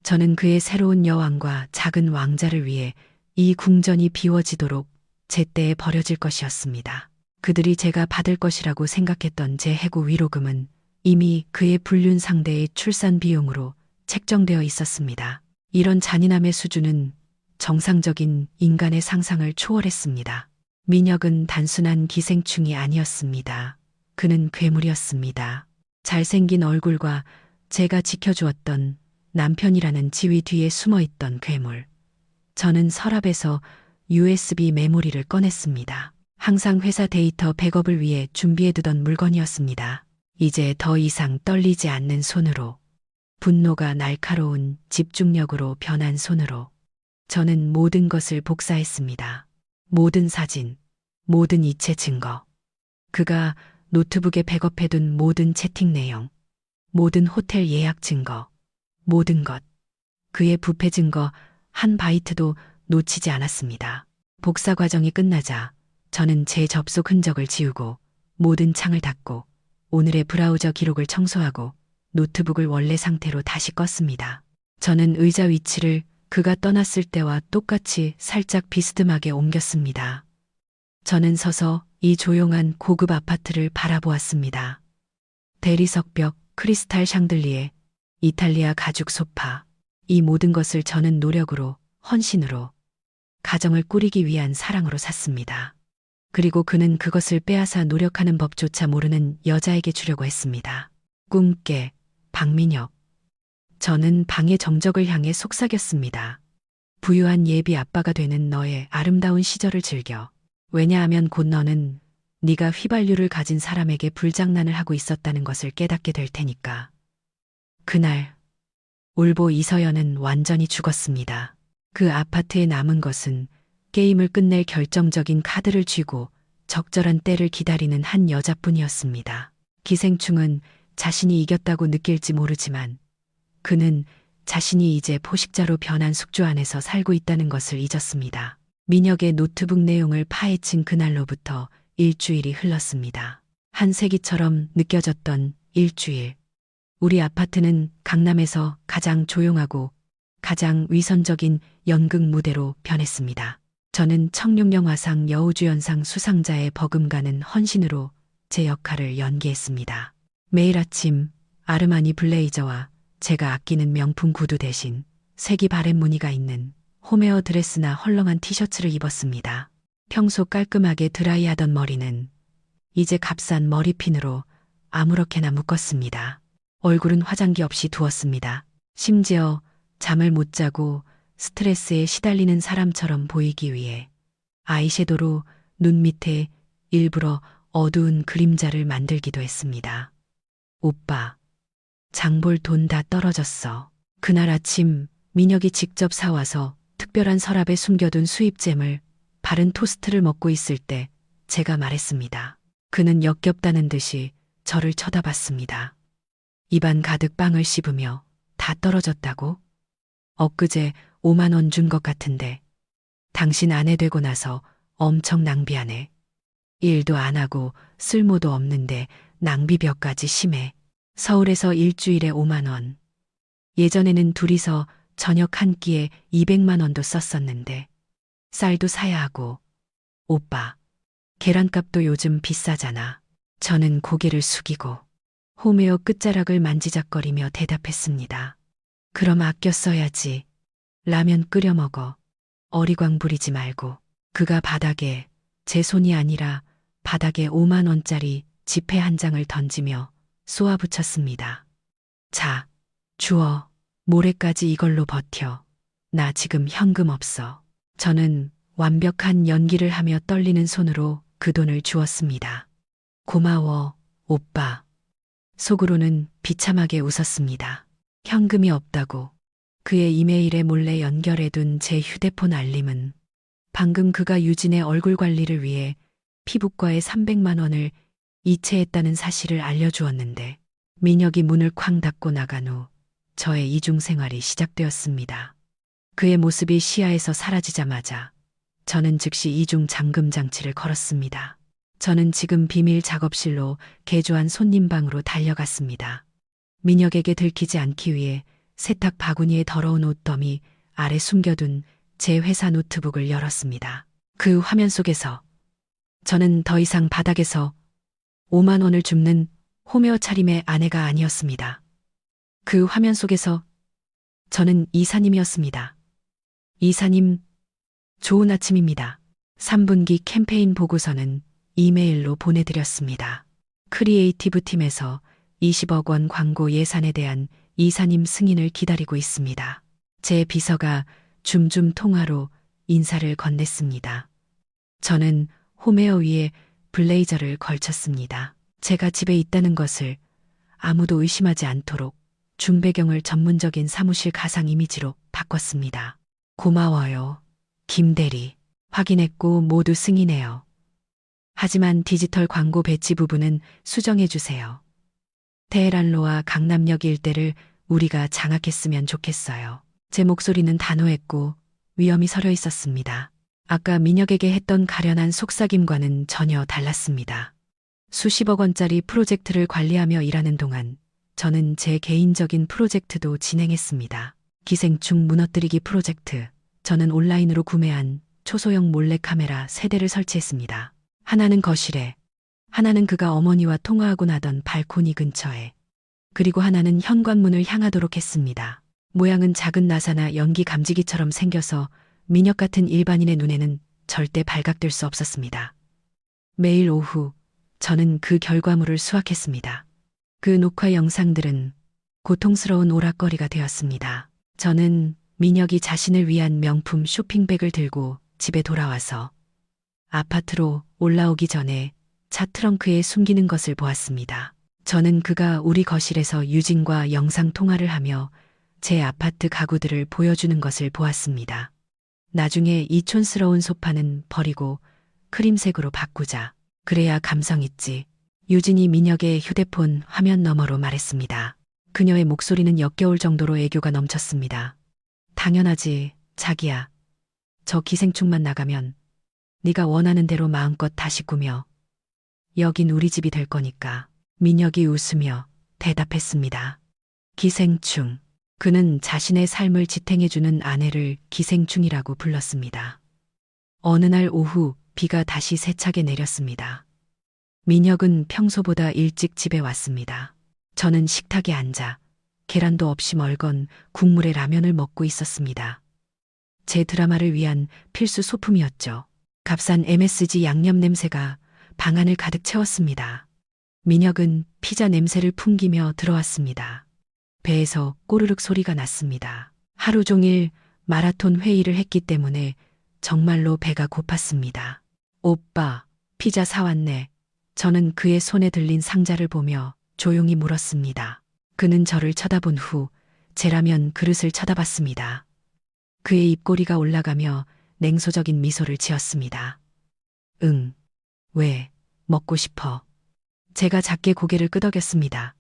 저는 그의 새로운 여왕과 작은 왕자를 위해 이 궁전이 비워지도록 제때에 버려질 것이었습니다. 그들이 제가 받을 것이라고 생각했던 제 해고 위로금은 이미 그의 불륜 상대의 출산 비용으로 책정되어 있었습니다. 이런 잔인함의 수준은 정상적인 인간의 상상을 초월했습니다. 민혁은 단순한 기생충이 아니었습니다. 그는 괴물이었습니다. 잘생긴 얼굴과 제가 지켜주었던 남편이라는 지위 뒤에 숨어있던 괴물. 저는 서랍에서 USB 메모리를 꺼냈습니다. 항상 회사 데이터 백업을 위해 준비해두던 물건이었습니다. 이제 더 이상 떨리지 않는 손으로, 분노가 날카로운 집중력으로 변한 손으로 저는 모든 것을 복사했습니다. 모든 사진, 모든 이체 증거. 그가 노트북에 백업해둔 모든 채팅 내용, 모든 호텔 예약 증거, 모든 것. 그의 부패 증거 한 바이트도 놓치지 않았습니다. 복사 과정이 끝나자 저는 제 접속 흔적을 지우고 모든 창을 닫고 오늘의 브라우저 기록을 청소하고 노트북을 원래 상태로 다시 껐습니다. 저는 의자 위치를 그가 떠났을 때와 똑같이 살짝 비스듬하게 옮겼습니다. 저는 서서 이 조용한 고급 아파트를 바라보았습니다. 대리석 벽, 크리스탈 샹들리에, 이탈리아 가죽 소파. 이 모든 것을 저는 노력으로, 헌신으로, 가정을 꾸리기 위한 사랑으로 샀습니다. 그리고 그는 그것을 빼앗아 노력하는 법조차 모르는 여자에게 주려고 했습니다. 꿈깨, 박민혁. 저는 방의 정적을 향해 속삭였습니다. 부유한 예비 아빠가 되는 너의 아름다운 시절을 즐겨. 왜냐하면 곧 너는 네가 휘발유를 가진 사람에게 불장난을 하고 있었다는 것을 깨닫게 될 테니까. 그날 울보 이서연은 완전히 죽었습니다. 그 아파트에 남은 것은 게임을 끝낼 결정적인 카드를 쥐고 적절한 때를 기다리는 한 여자뿐이었습니다. 기생충은 자신이 이겼다고 느낄지 모르지만 그는 자신이 이제 포식자로 변한 숙주 안에서 살고 있다는 것을 잊었습니다. 민혁의 노트북 내용을 파헤친 그날로부터 일주일이 흘렀습니다. 한 세기처럼 느껴졌던 일주일. 우리 아파트는 강남에서 가장 조용하고 가장 위선적인 연극 무대로 변했습니다. 저는 청룡영화상 여우주연상 수상자의 버금가는 헌신으로 제 역할을 연기했습니다. 매일 아침 아르마니 블레이저와 제가 아끼는 명품 구두 대신 색이 바랜 무늬가 있는 홈웨어 드레스나 헐렁한 티셔츠를 입었습니다. 평소 깔끔하게 드라이하던 머리는 이제 값싼 머리핀으로 아무렇게나 묶었습니다. 얼굴은 화장기 없이 두었습니다. 심지어 잠을 못 자고 스트레스에 시달리는 사람처럼 보이기 위해 아이섀도로 눈 밑에 일부러 어두운 그림자를 만들기도 했습니다. 오빠, 장볼 돈 다 떨어졌어. 그날 아침 민혁이 직접 사와서 특별한 서랍에 숨겨둔 수입잼을 바른 토스트를 먹고 있을 때 제가 말했습니다. 그는 역겹다는 듯이 저를 쳐다봤습니다. 입안 가득 빵을 씹으며 다 떨어졌다고? 엊그제 5만 원 준 것 같은데 당신 아내 되고 나서 엄청 낭비하네. 일도 안 하고 쓸모도 없는데 낭비벽까지 심해. 서울에서 일주일에 5만 원. 예전에는 둘이서 저녁 한 끼에 200만 원도 썼었는데 쌀도 사야 하고 오빠 계란값도 요즘 비싸잖아. 저는 고개를 숙이고 홈웨어 끝자락을 만지작거리며 대답했습니다. 그럼 아껴 써야지. 라면 끓여 먹어. 어리광 부리지 말고. 그가 바닥에 제 손이 아니라 바닥에 5만 원짜리 지폐 한 장을 던지며 쏘아붙였습니다. 자, 주워. 모레까지 이걸로 버텨. 나 지금 현금 없어. 저는 완벽한 연기를 하며 떨리는 손으로 그 돈을 주었습니다. 고마워, 오빠. 속으로는 비참하게 웃었습니다. 현금이 없다고. 그의 이메일에 몰래 연결해둔 제 휴대폰 알림은 방금 그가 유진의 얼굴 관리를 위해 피부과에 300만 원을 이체했다는 사실을 알려주었는데 민혁이 문을 쾅 닫고 나간 후 저의 이중생활이 시작되었습니다. 그의 모습이 시야에서 사라지자마자 저는 즉시 이중 잠금 장치를 걸었습니다. 저는 지금 비밀 작업실로 개조한 손님방으로 달려갔습니다. 민혁에게 들키지 않기 위해 세탁 바구니에 더러운 옷더미 아래 숨겨둔 제 회사 노트북을 열었습니다. 그 화면 속에서 저는 더 이상 바닥에서 5만 원을 줍는 홈웨어 차림의 아내가 아니었습니다. 그 화면 속에서 저는 이사님이었습니다. 이사님, 좋은 아침입니다. 3분기 캠페인 보고서는 이메일로 보내드렸습니다. 크리에이티브 팀에서 20억 원 광고 예산에 대한 이사님 승인을 기다리고 있습니다. 제 비서가 줌 통화로 인사를 건넸습니다. 저는 홈웨어 위에 블레이저를 걸쳤습니다. 제가 집에 있다는 것을 아무도 의심하지 않도록 줌 배경을 전문적인 사무실 가상 이미지로 바꿨습니다. 고마워요, 김대리. 확인했고 모두 승인해요. 하지만 디지털 광고 배치 부분은 수정해 주세요. 테헤란로와 강남역 일대를 우리가 장악했으면 좋겠어요. 제 목소리는 단호했고 위험이 서려 있었습니다. 아까 민혁에게 했던 가련한 속삭임과는 전혀 달랐습니다. 수십억 원짜리 프로젝트를 관리하며 일하는 동안 저는 제 개인적인 프로젝트도 진행했습니다. 기생충 무너뜨리기 프로젝트. 저는 온라인으로 구매한 초소형 몰래카메라 3대를 설치했습니다. 하나는 거실에, 하나는 그가 어머니와 통화하고 나던 발코니 근처에, 그리고 하나는 현관문을 향하도록 했습니다. 모양은 작은 나사나 연기 감지기처럼 생겨서 민혁 같은 일반인의 눈에는 절대 발각될 수 없었습니다. 매일 오후 저는 그 결과물을 수확했습니다. 그 녹화 영상들은 고통스러운 오락거리가 되었습니다. 저는 민혁이 자신을 위한 명품 쇼핑백을 들고 집에 돌아와서 아파트로 올라오기 전에 차 트렁크에 숨기는 것을 보았습니다. 저는 그가 우리 거실에서 유진과 영상 통화를 하며 제 아파트 가구들을 보여주는 것을 보았습니다. 나중에 이 촌스러운 소파는 버리고 크림색으로 바꾸자. 그래야 감성 있지. 유진이 민혁의 휴대폰 화면 너머로 말했습니다. 그녀의 목소리는 역겨울 정도로 애교가 넘쳤습니다. 당연하지, 자기야. 저 기생충만 나가면 네가 원하는 대로 마음껏 다시 꾸며. 여긴 우리 집이 될 거니까. 민혁이 웃으며 대답했습니다. 기생충. 그는 자신의 삶을 지탱해주는 아내를 기생충이라고 불렀습니다. 어느 날 오후 비가 다시 세차게 내렸습니다. 민혁은 평소보다 일찍 집에 왔습니다. 저는 식탁에 앉아 계란도 없이 멀건 국물에 라면을 먹고 있었습니다. 제 드라마를 위한 필수 소품이었죠. 값싼 MSG 양념 냄새가 방 안을 가득 채웠습니다. 민혁은 피자 냄새를 풍기며 들어왔습니다. 배에서 꼬르륵 소리가 났습니다. 하루 종일 마라톤 회의를 했기 때문에 정말로 배가 고팠습니다. 오빠, 피자 사왔네. 저는 그의 손에 들린 상자를 보며 조용히 물었습니다. 그는 저를 쳐다본 후 제 라면 그릇을 쳐다봤습니다. 그의 입꼬리가 올라가며 냉소적인 미소를 지었습니다. 응, 왜, 먹고 싶어. 제가 작게 고개를 끄덕였습니다.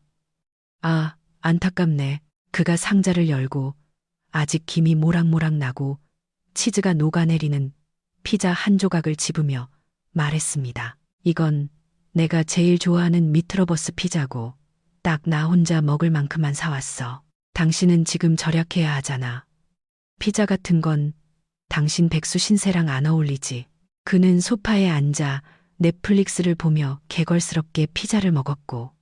아, 안타깝네. 그가 상자를 열고 아직 김이 모락모락 나고 치즈가 녹아내리는 피자 한 조각을 집으며 말했습니다. 이건 내가 제일 좋아하는 미트로버스 피자고 딱 나 혼자 먹을 만큼만 사왔어. 당신은 지금 절약해야 하잖아. 피자 같은 건 당신 백수 신세랑 안 어울리지. 그는 소파에 앉아 넷플릭스를 보며 개걸스럽게 피자를 먹었고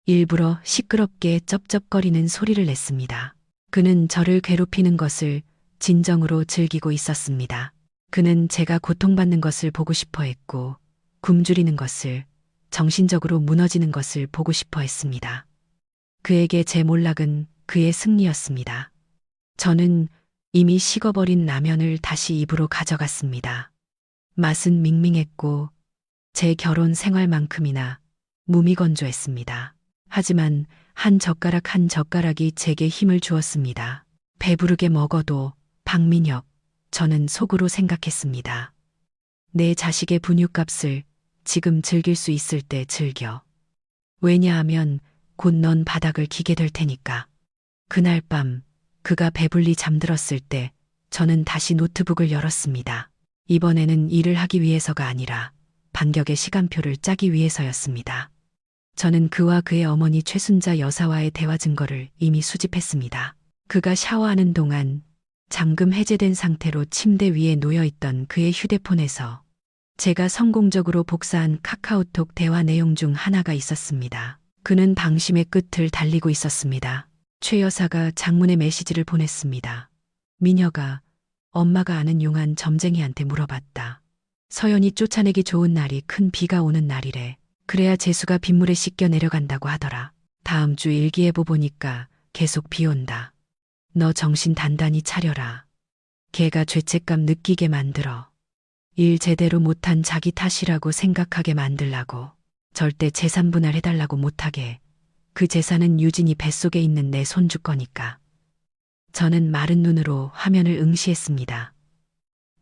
일부러 시끄럽게 쩝쩝거리는 소리를 냈습니다. 그는 저를 괴롭히는 것을 진정으로 즐기고 있었습니다. 그는 제가 고통받는 것을 보고 싶어 했고 굶주리는 것을, 정신적으로 무너지는 것을 보고 싶어 했습니다. 그에게 제 몰락은 그의 승리였습니다. 저는 이미 식어버린 라면을 다시 입으로 가져갔습니다. 맛은 밍밍했고 제 결혼 생활만큼이나 무미건조했습니다. 하지만 한 젓가락 한 젓가락이 제게 힘을 주었습니다. 배부르게 먹어도 박민혁, 저는 속으로 생각했습니다. 내 자식의 분유값을 지금 즐길 수 있을 때 즐겨. 왜냐하면 곧 넌 바닥을 기게 될 테니까. 그날 밤 그가 배불리 잠들었을 때 저는 다시 노트북을 열었습니다. 이번에는 일을 하기 위해서가 아니라 반격의 시간표를 짜기 위해서였습니다. 저는 그와 그의 어머니 최순자 여사와의 대화 증거를 이미 수집했습니다. 그가 샤워하는 동안 잠금 해제된 상태로 침대 위에 놓여있던 그의 휴대폰에서 제가 성공적으로 복사한 카카오톡 대화 내용 중 하나가 있었습니다. 그는 방심의 끝을 달리고 있었습니다. 최 여사가 장문의 메시지를 보냈습니다. 민혁아, 엄마가 아는 용한 점쟁이한테 물어봤다. 서연이 쫓아내기 좋은 날이 큰 비가 오는 날이래. 그래야 재수가 빗물에 씻겨 내려간다고 하더라. 다음 주 일기예보 보니까 계속 비 온다. 너 정신 단단히 차려라. 걔가 죄책감 느끼게 만들어. 일 제대로 못한 자기 탓이라고 생각하게 만들라고. 절대 재산 분할해달라고 못하게. 그 재산은 유진이 뱃속에 있는 내 손주 거니까. 저는 마른 눈으로 화면을 응시했습니다.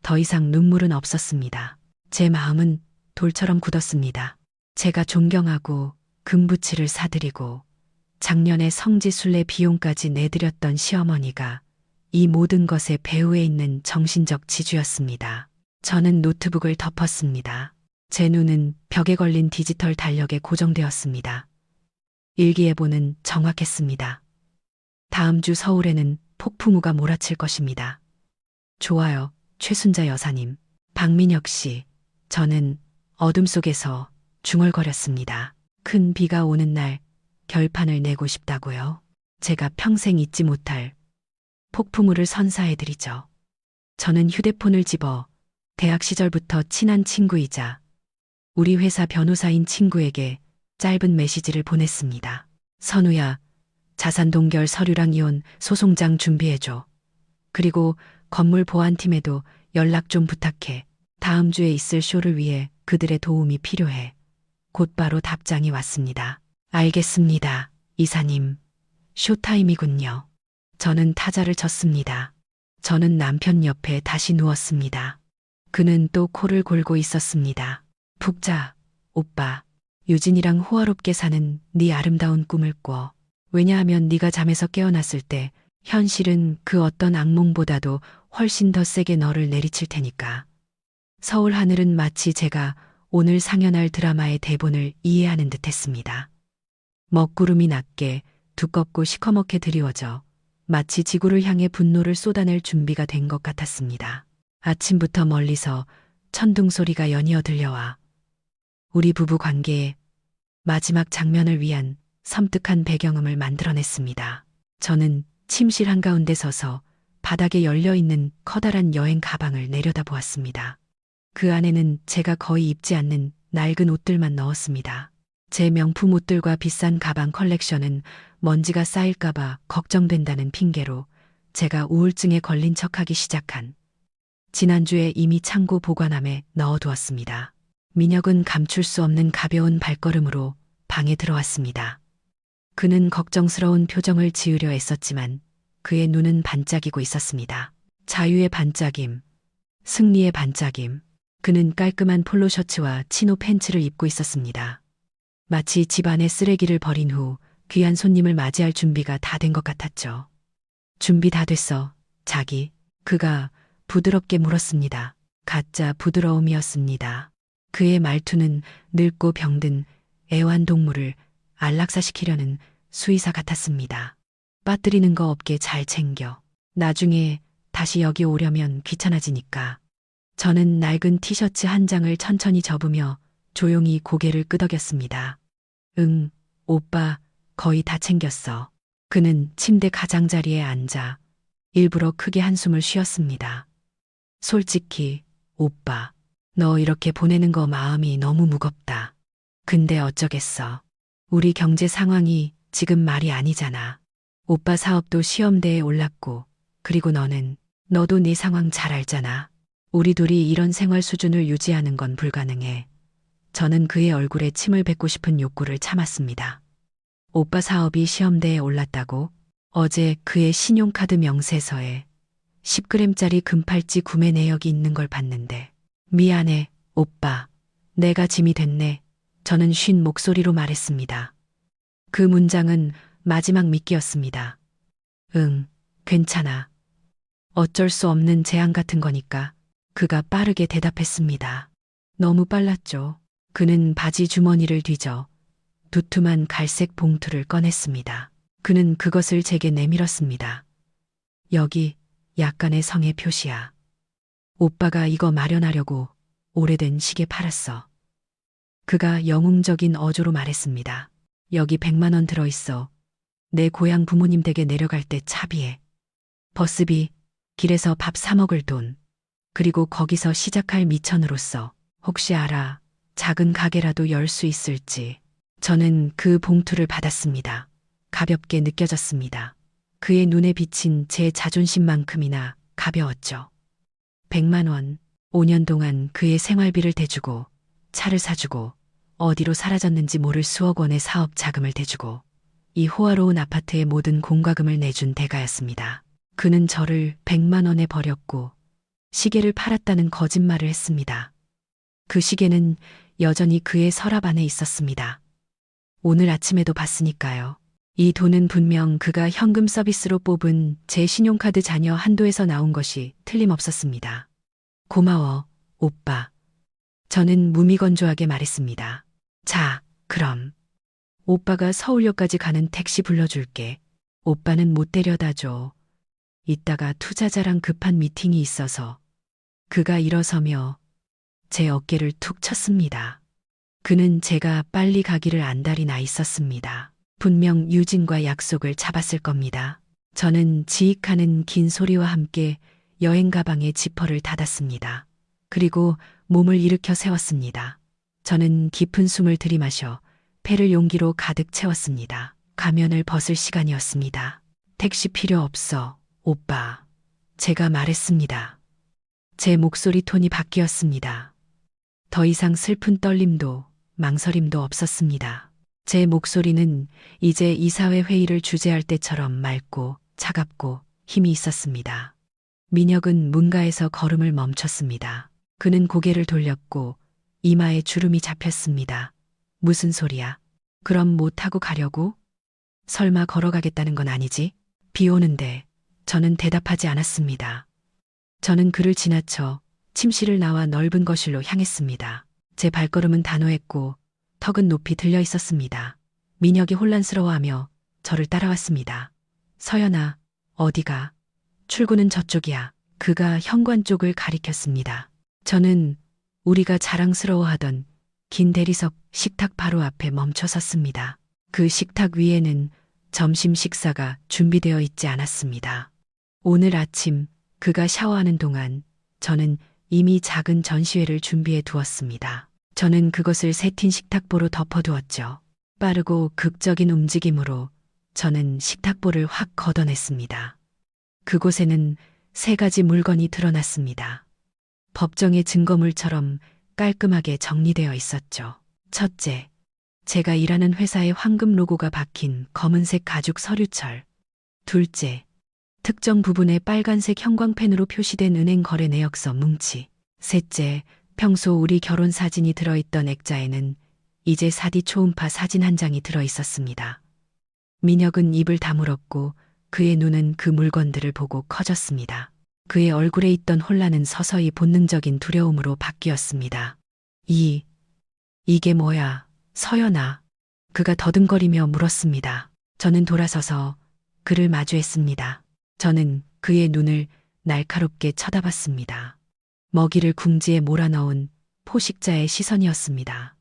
더 이상 눈물은 없었습니다. 제 마음은 돌처럼 굳었습니다. 제가 존경하고 금부치를 사드리고 작년에 성지순례 비용까지 내드렸던 시어머니가 이 모든 것의 배후에 있는 정신적 지주였습니다. 저는 노트북을 덮었습니다. 제 눈은 벽에 걸린 디지털 달력에 고정되었습니다. 일기예보는 정확했습니다. 다음 주 서울에는 폭풍우가 몰아칠 것입니다. 좋아요, 최순자 여사님. 박민혁 씨, 저는 어둠 속에서 중얼거렸습니다. 큰 비가 오는 날 결판을 내고 싶다고요. 제가 평생 잊지 못할 폭풍우를 선사해드리죠. 저는 휴대폰을 집어 대학 시절부터 친한 친구이자 우리 회사 변호사인 친구에게 짧은 메시지를 보냈습니다. 선우야, 자산 동결 서류랑 이혼 소송장 준비해줘. 그리고 건물 보안팀에도 연락 좀 부탁해. 다음 주에 있을 쇼를 위해 그들의 도움이 필요해. 곧바로 답장이 왔습니다. 알겠습니다, 이사님. 쇼타임이군요. 저는 타자를 쳤습니다. 저는 남편 옆에 다시 누웠습니다. 그는 또 코를 골고 있었습니다. 푹 자, 오빠. 유진이랑 호화롭게 사는 네 아름다운 꿈을 꿔. 왜냐하면 네가 잠에서 깨어났을 때 현실은 그 어떤 악몽보다도 훨씬 더 세게 너를 내리칠 테니까. 서울 하늘은 마치 제가 오늘 상연할 드라마의 대본을 이해하는 듯 했습니다. 먹구름이 낮게 두껍고 시커멓게 드리워져 마치 지구를 향해 분노를 쏟아낼 준비가 된 것 같았습니다. 아침부터 멀리서 천둥 소리가 연이어 들려와 우리 부부 관계의 마지막 장면을 위한 섬뜩한 배경음을 만들어냈습니다. 저는 침실 한가운데 서서 바닥에 열려있는 커다란 여행 가방을 내려다보았습니다. 그 안에는 제가 거의 입지 않는 낡은 옷들만 넣었습니다. 제 명품 옷들과 비싼 가방 컬렉션은 먼지가 쌓일까봐 걱정된다는 핑계로 제가 우울증에 걸린 척하기 시작한 지난주에 이미 창고 보관함에 넣어두었습니다. 민혁은 감출 수 없는 가벼운 발걸음으로 방에 들어왔습니다. 그는 걱정스러운 표정을 지으려 애썼지만 그의 눈은 반짝이고 있었습니다. 자유의 반짝임, 승리의 반짝임. 그는 깔끔한 폴로 셔츠와 치노 팬츠를 입고 있었습니다. 마치 집안에 쓰레기를 버린 후 귀한 손님을 맞이할 준비가 다 된 것 같았죠. 준비 다 됐어, 자기. 그가 부드럽게 물었습니다. 가짜 부드러움이었습니다. 그의 말투는 늙고 병든 애완동물을 안락사시키려는 수의사 같았습니다. 빠뜨리는 거 없게 잘 챙겨. 나중에 다시 여기 오려면 귀찮아지니까. 저는 낡은 티셔츠 한 장을 천천히 접으며 조용히 고개를 끄덕였습니다. 응, 오빠 거의 다 챙겼어. 그는 침대 가장자리에 앉아 일부러 크게 한숨을 쉬었습니다. 솔직히 오빠, 너 이렇게 보내는 거 마음이 너무 무겁다. 근데 어쩌겠어. 우리 경제 상황이 지금 말이 아니잖아. 오빠 사업도 시험대에 올랐고, 그리고 너도 네 상황 잘 알잖아. 우리 둘이 이런 생활 수준을 유지하는 건 불가능해. 저는 그의 얼굴에 침을 뱉고 싶은 욕구를 참았습니다. 오빠 사업이 시험대에 올랐다고? 어제 그의 신용카드 명세서에 10g짜리 금팔찌 구매 내역이 있는 걸 봤는데. 미안해, 오빠. 내가 짐이 됐네. 저는 쉰 목소리로 말했습니다. 그 문장은 마지막 미끼였습니다. 응, 괜찮아. 어쩔 수 없는 재앙 같은 거니까. 그가 빠르게 대답했습니다. 너무 빨랐죠. 그는 바지 주머니를 뒤져 두툼한 갈색 봉투를 꺼냈습니다. 그는 그것을 제게 내밀었습니다. 여기 약간의 성의 표시야. 오빠가 이거 마련하려고 오래된 시계 팔았어. 그가 영웅적인 어조로 말했습니다. 여기 100만 원 들어있어. 내 고향 부모님 댁에 내려갈 때 차비에. 버스비, 길에서 밥 사 먹을 돈. 그리고 거기서 시작할 미천으로서 혹시 알아, 작은 가게라도 열 수 있을지. 저는 그 봉투를 받았습니다. 가볍게 느껴졌습니다. 그의 눈에 비친 제 자존심만큼이나 가벼웠죠. 100만 원, 5년 동안 그의 생활비를 대주고, 차를 사주고, 어디로 사라졌는지 모를 수억 원의 사업 자금을 대주고, 이 호화로운 아파트의 모든 공과금을 내준 대가였습니다. 그는 저를 100만 원에 버렸고, 시계를 팔았다는 거짓말을 했습니다. 그 시계는 여전히 그의 서랍 안에 있었습니다. 오늘 아침에도 봤으니까요. 이 돈은 분명 그가 현금 서비스로 뽑은 제 신용카드 잔여 한도에서 나온 것이 틀림없었습니다. 고마워, 오빠. 저는 무미건조하게 말했습니다. 자, 그럼. 오빠가 서울역까지 가는 택시 불러줄게. 오빠는 못 데려다 줘. 이따가 투자자랑 급한 미팅이 있어서. 그가 일어서며 제 어깨를 툭 쳤습니다. 그는 제가 빨리 가기를 안달이 나 있었습니다. 분명 유진과 약속을 잡았을 겁니다. 저는 지익하는 긴 소리와 함께 여행 가방의 지퍼를 닫았습니다. 그리고 몸을 일으켜 세웠습니다. 저는 깊은 숨을 들이마셔 폐를 용기로 가득 채웠습니다. 가면을 벗을 시간이었습니다. 택시 필요 없어, 오빠. 제가 말했습니다. 제 목소리 톤이 바뀌었습니다. 더 이상 슬픈 떨림도 망설임도 없었습니다. 제 목소리는 이제 이사회 회의를 주재할 때처럼 맑고 차갑고 힘이 있었습니다. 민혁은 문가에서 걸음을 멈췄습니다. 그는 고개를 돌렸고 이마에 주름이 잡혔습니다. 무슨 소리야? 그럼 뭐 타고 가려고? 설마 걸어가겠다는 건 아니지? 비 오는데. 저는 대답하지 않았습니다. 저는 그를 지나쳐 침실을 나와 넓은 거실로 향했습니다. 제 발걸음은 단호했고 턱은 높이 들려 있었습니다. 민혁이 혼란스러워하며 저를 따라왔습니다. 서연아, 어디가? 출구는 저쪽이야. 그가 현관 쪽을 가리켰습니다. 저는 우리가 자랑스러워하던 긴 대리석 식탁 바로 앞에 멈춰 섰습니다. 그 식탁 위에는 점심 식사가 준비되어 있지 않았습니다. 오늘 아침 그가 샤워하는 동안 저는 이미 작은 전시회를 준비해 두었습니다. 저는 그것을 새틴 식탁보로 덮어두었죠. 빠르고 극적인 움직임으로 저는 식탁보를 확 걷어냈습니다. 그곳에는 세 가지 물건이 드러났습니다. 법정의 증거물처럼 깔끔하게 정리되어 있었죠. 첫째, 제가 일하는 회사의 황금 로고가 박힌 검은색 가죽 서류철. 둘째, 특정 부분에 빨간색 형광펜으로 표시된 은행 거래 내역서 뭉치. 셋째, 평소 우리 결혼 사진이 들어있던 액자에는 이제 사디 초음파 사진 한 장이 들어 있었습니다. 민혁은 입을 다물었고 그의 눈은 그 물건들을 보고 커졌습니다. 그의 얼굴에 있던 혼란은 서서히 본능적인 두려움으로 바뀌었습니다. 이게 뭐야, 서연아? 그가 더듬거리며 물었습니다. 저는 돌아서서 그를 마주했습니다. 저는 그의 눈을 날카롭게 쳐다봤습니다. 먹이를 궁지에 몰아넣은 포식자의 시선이었습니다.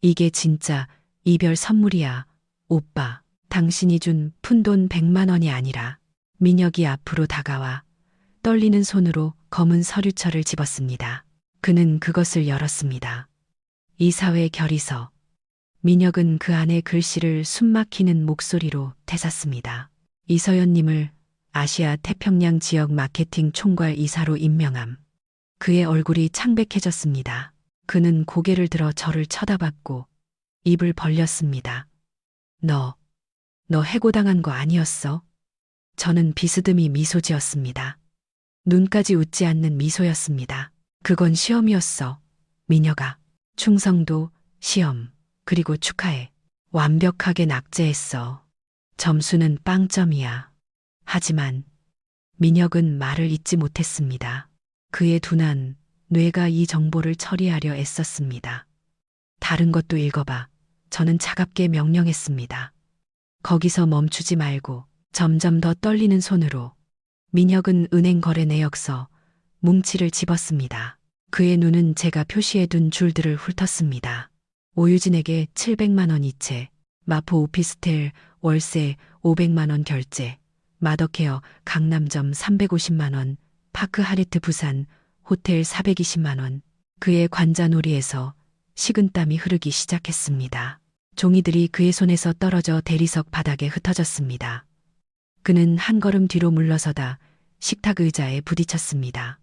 이게 진짜 이별 선물이야, 오빠. 당신이 준 푼돈 100만 원이 아니라. 민혁이 앞으로 다가와 떨리는 손으로 검은 서류철을 집었습니다. 그는 그것을 열었습니다. 이사회 결의서. 민혁은 그 안에 글씨를 숨막히는 목소리로 대샀습니다. 이서연님을 아시아 태평양 지역 마케팅 총괄 이사로 임명함. 그의 얼굴이 창백해졌습니다. 그는 고개를 들어 저를 쳐다봤고 입을 벌렸습니다. 너 해고당한 거 아니었어? 저는 비스듬히 미소 지었습니다. 눈까지 웃지 않는 미소였습니다. 그건 시험이었어, 민혁아. 충성도, 시험, 그리고 축하해. 완벽하게 낙제했어. 점수는 빵점이야. 하지만 민혁은 말을 잇지 못했습니다. 그의 둔한 뇌가 이 정보를 처리하려 애썼습니다. 다른 것도 읽어봐. 저는 차갑게 명령했습니다. 거기서 멈추지 말고 점점 더 떨리는 손으로 민혁은 은행 거래 내역서 뭉치를 집었습니다. 그의 눈은 제가 표시해둔 줄들을 훑었습니다. 오유진에게 700만 원 이체, 마포 오피스텔 월세 500만 원 결제, 마더케어 강남점 350만 원, 파크 하리트 부산 호텔 420만 원. 그의 관자놀이에서 식은땀이 흐르기 시작했습니다. 종이들이 그의 손에서 떨어져 대리석 바닥에 흩어졌습니다. 그는 한 걸음 뒤로 물러서다 식탁 의자에 부딪혔습니다.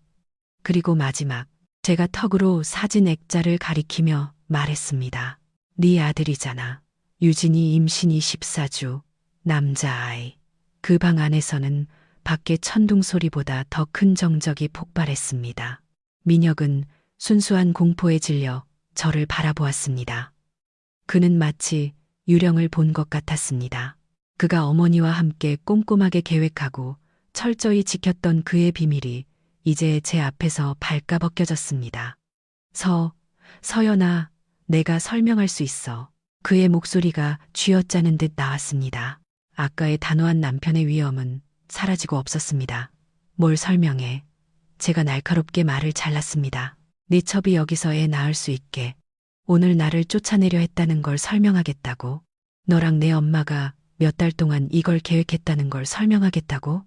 그리고 마지막, 제가 턱으로 사진 액자를 가리키며 말했습니다. 네 아들이잖아. 유진이 임신 24주, 남자아이. 그 방 안에서는 밖의 천둥 소리보다 더 큰 정적이 폭발했습니다. 민혁은 순수한 공포에 질려 저를 바라보았습니다. 그는 마치 유령을 본 것 같았습니다. 그가 어머니와 함께 꼼꼼하게 계획하고 철저히 지켰던 그의 비밀이 이제 제 앞에서 발가벗겨졌습니다. 서연아, 내가 설명할 수 있어. 그의 목소리가 쥐어짜는 듯 나왔습니다. 아까의 단호한 남편의 위험은 사라지고 없었습니다. 뭘 설명해. 제가 날카롭게 말을 잘랐습니다. 네 첩이 여기서 애 낳을 수 있게 오늘 나를 쫓아내려 했다는 걸 설명하겠다고? 너랑 내 엄마가 몇 달 동안 이걸 계획했다는 걸 설명하겠다고?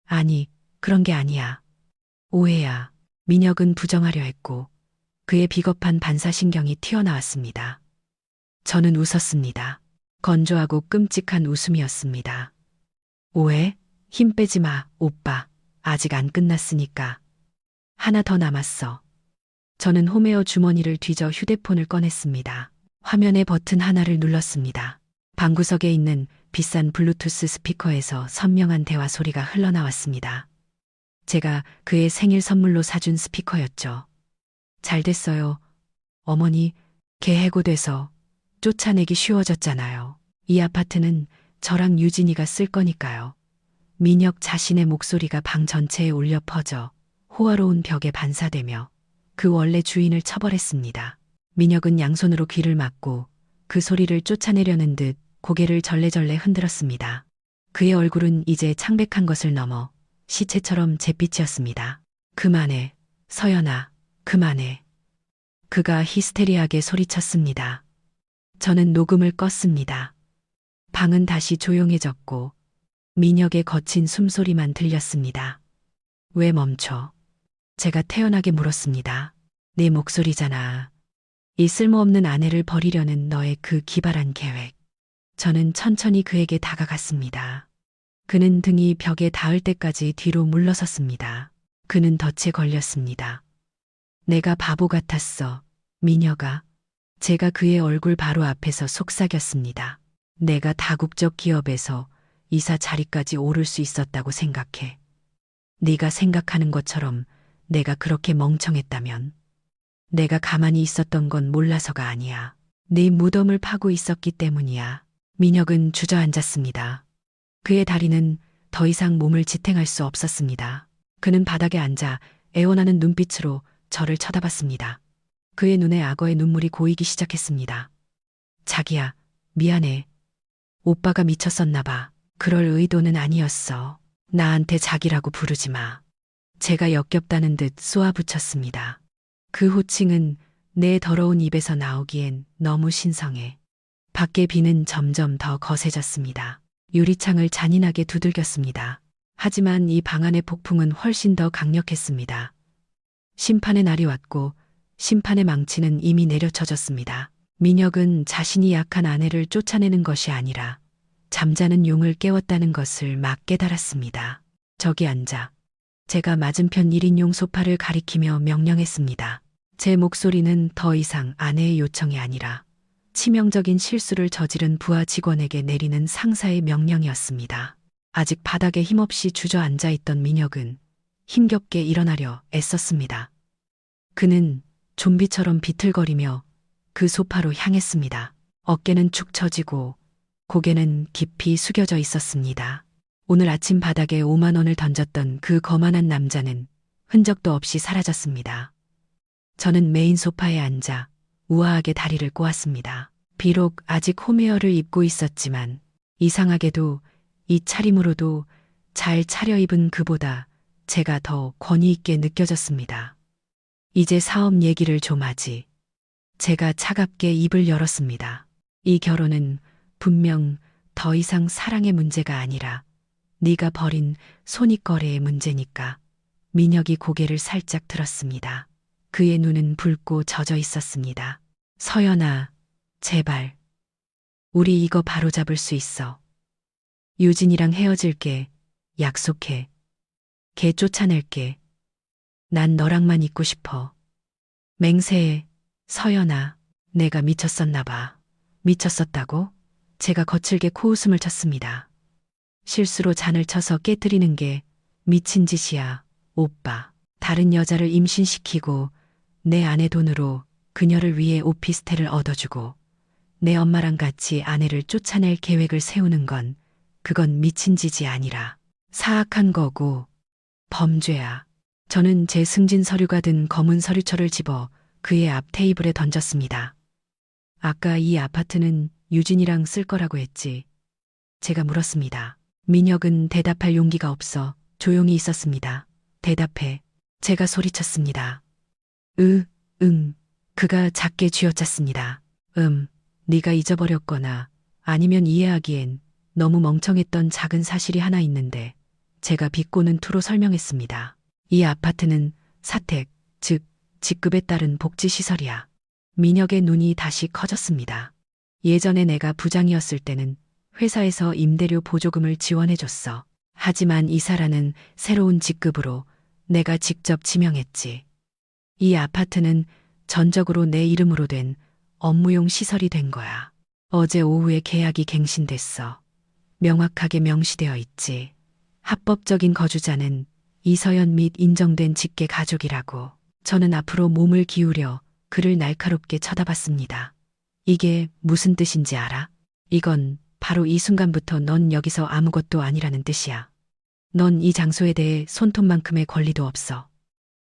아니, 그런 게 아니야. 오해야. 민혁은 부정하려 했고 그의 비겁한 반사신경이 튀어나왔습니다. 저는 웃었습니다. 건조하고 끔찍한 웃음이었습니다. 오해? 힘 빼지 마, 오빠. 아직 안 끝났으니까. 하나 더 남았어. 저는 홈웨어 주머니를 뒤져 휴대폰을 꺼냈습니다. 화면의 버튼 하나를 눌렀습니다. 방구석에 있는 비싼 블루투스 스피커에서 선명한 대화 소리가 흘러나왔습니다. 제가 그의 생일 선물로 사준 스피커였죠. 잘 됐어요. 어머니, 걔 해고돼서 쫓아내기 쉬워졌잖아요. 이 아파트는 저랑 유진이가 쓸 거니까요. 민혁 자신의 목소리가 방 전체에 울려 퍼져 호화로운 벽에 반사되며 그 원래 주인을 처벌했습니다. 민혁은 양손으로 귀를 막고 그 소리를 쫓아내려는 듯 고개를 절레절레 흔들었습니다. 그의 얼굴은 이제 창백한 것을 넘어 시체처럼 잿빛이었습니다. 그만해, 서연아, 그만해. 그가 히스테리하게 소리쳤습니다. 저는 녹음을 껐습니다. 방은 다시 조용해졌고 민혁의 거친 숨소리만 들렸습니다. 왜 멈춰? 제가 태연하게 물었습니다. 네 목소리잖아. 이 쓸모없는 아내를 버리려는 너의 그 기발한 계획. 저는 천천히 그에게 다가갔습니다. 그는 등이 벽에 닿을 때까지 뒤로 물러섰습니다. 그는 덫에 걸렸습니다. 내가 바보 같았어. 민혁아. 제가 그의 얼굴 바로 앞에서 속삭였습니다. 내가 다국적 기업에서 이사 자리까지 오를 수 있었다고 생각해. 네가 생각하는 것처럼 내가 그렇게 멍청했다면 내가 가만히 있었던 건 몰라서가 아니야. 네 무덤을 파고 있었기 때문이야. 민혁은 주저앉았습니다. 그의 다리는 더 이상 몸을 지탱할 수 없었습니다. 그는 바닥에 앉아 애원하는 눈빛으로 저를 쳐다봤습니다. 그의 눈에 악어의 눈물이 고이기 시작했습니다. 자기야, 미안해. 오빠가 미쳤었나 봐. 그럴 의도는 아니었어. 나한테 자기라고 부르지 마. 제가 역겹다는 듯 쏘아붙였습니다. 그 호칭은 내 더러운 입에서 나오기엔 너무 신성해. 밖의 비는 점점 더 거세졌습니다. 유리창을 잔인하게 두들겼습니다. 하지만 이 방 안의 폭풍은 훨씬 더 강력했습니다. 심판의 날이 왔고 심판의 망치는 이미 내려쳐졌습니다. 민혁은 자신이 약한 아내를 쫓아내는 것이 아니라 잠자는 용을 깨웠다는 것을 막 깨달았습니다. 저기 앉아. 제가 맞은편 1인용 소파를 가리키며 명령했습니다. 제 목소리는 더 이상 아내의 요청이 아니라 치명적인 실수를 저지른 부하 직원에게 내리는 상사의 명령이었습니다. 아직 바닥에 힘없이 주저앉아 있던 민혁은 힘겹게 일어나려 애썼습니다. 그는 좀비처럼 비틀거리며 그 소파로 향했습니다. 어깨는 축 처지고 고개는 깊이 숙여져 있었습니다. 오늘 아침 바닥에 5만 원을 던졌던 그 거만한 남자는 흔적도 없이 사라졌습니다. 저는 메인 소파에 앉아 우아하게 다리를 꼬았습니다. 비록 아직 홈웨어를 입고 있었지만 이상하게도 이 차림으로도 잘 차려입은 그보다 제가 더 권위 있게 느껴졌습니다. 이제 사업 얘기를 좀 하지. 제가 차갑게 입을 열었습니다. 이 결혼은 분명 더 이상 사랑의 문제가 아니라 네가 버린 손익거래의 문제니까. 민혁이 고개를 살짝 들었습니다. 그의 눈은 붉고 젖어 있었습니다. 서연아, 제발. 우리 이거 바로잡을 수 있어. 유진이랑 헤어질게. 약속해. 걔 쫓아낼게. 난 너랑만 있고 싶어. 맹세해. 서연아, 내가 미쳤었나 봐. 미쳤었다고? 제가 거칠게 코웃음을 쳤습니다. 실수로 잔을 쳐서 깨뜨리는 게 미친 짓이야, 오빠. 다른 여자를 임신시키고 내 아내 돈으로 그녀를 위해 오피스텔을 얻어주고 내 엄마랑 같이 아내를 쫓아낼 계획을 세우는 건 그건 미친 짓이 아니라 사악한 거고 범죄야. 저는 제 승진 서류가 든 검은 서류철을 집어 그의 앞 테이블에 던졌습니다. 아까 이 아파트는 유진이랑 쓸 거라고 했지. 제가 물었습니다. 민혁은 대답할 용기가 없어 조용히 있었습니다. 대답해. 제가 소리쳤습니다. 그가 작게 쥐어짰습니다. 네가 잊어버렸거나 아니면 이해하기엔 너무 멍청했던 작은 사실이 하나 있는데 제가 비꼬는 투로 설명했습니다. 이 아파트는 사택, 즉 직급에 따른 복지시설이야. 민혁의 눈이 다시 커졌습니다. 예전에 내가 부장이었을 때는 회사에서 임대료 보조금을 지원해줬어. 하지만 이사라는 새로운 직급으로 내가 직접 지명했지. 이 아파트는 전적으로 내 이름으로 된 업무용 시설이 된 거야. 어제 오후에 계약이 갱신됐어. 명확하게 명시되어 있지. 합법적인 거주자는 이서연 및 인정된 직계 가족이라고. 저는 앞으로 몸을 기울여 그를 날카롭게 쳐다봤습니다. 이게 무슨 뜻인지 알아? 이건 바로 이 순간부터 넌 여기서 아무것도 아니라는 뜻이야. 넌 이 장소에 대해 손톱만큼의 권리도 없어.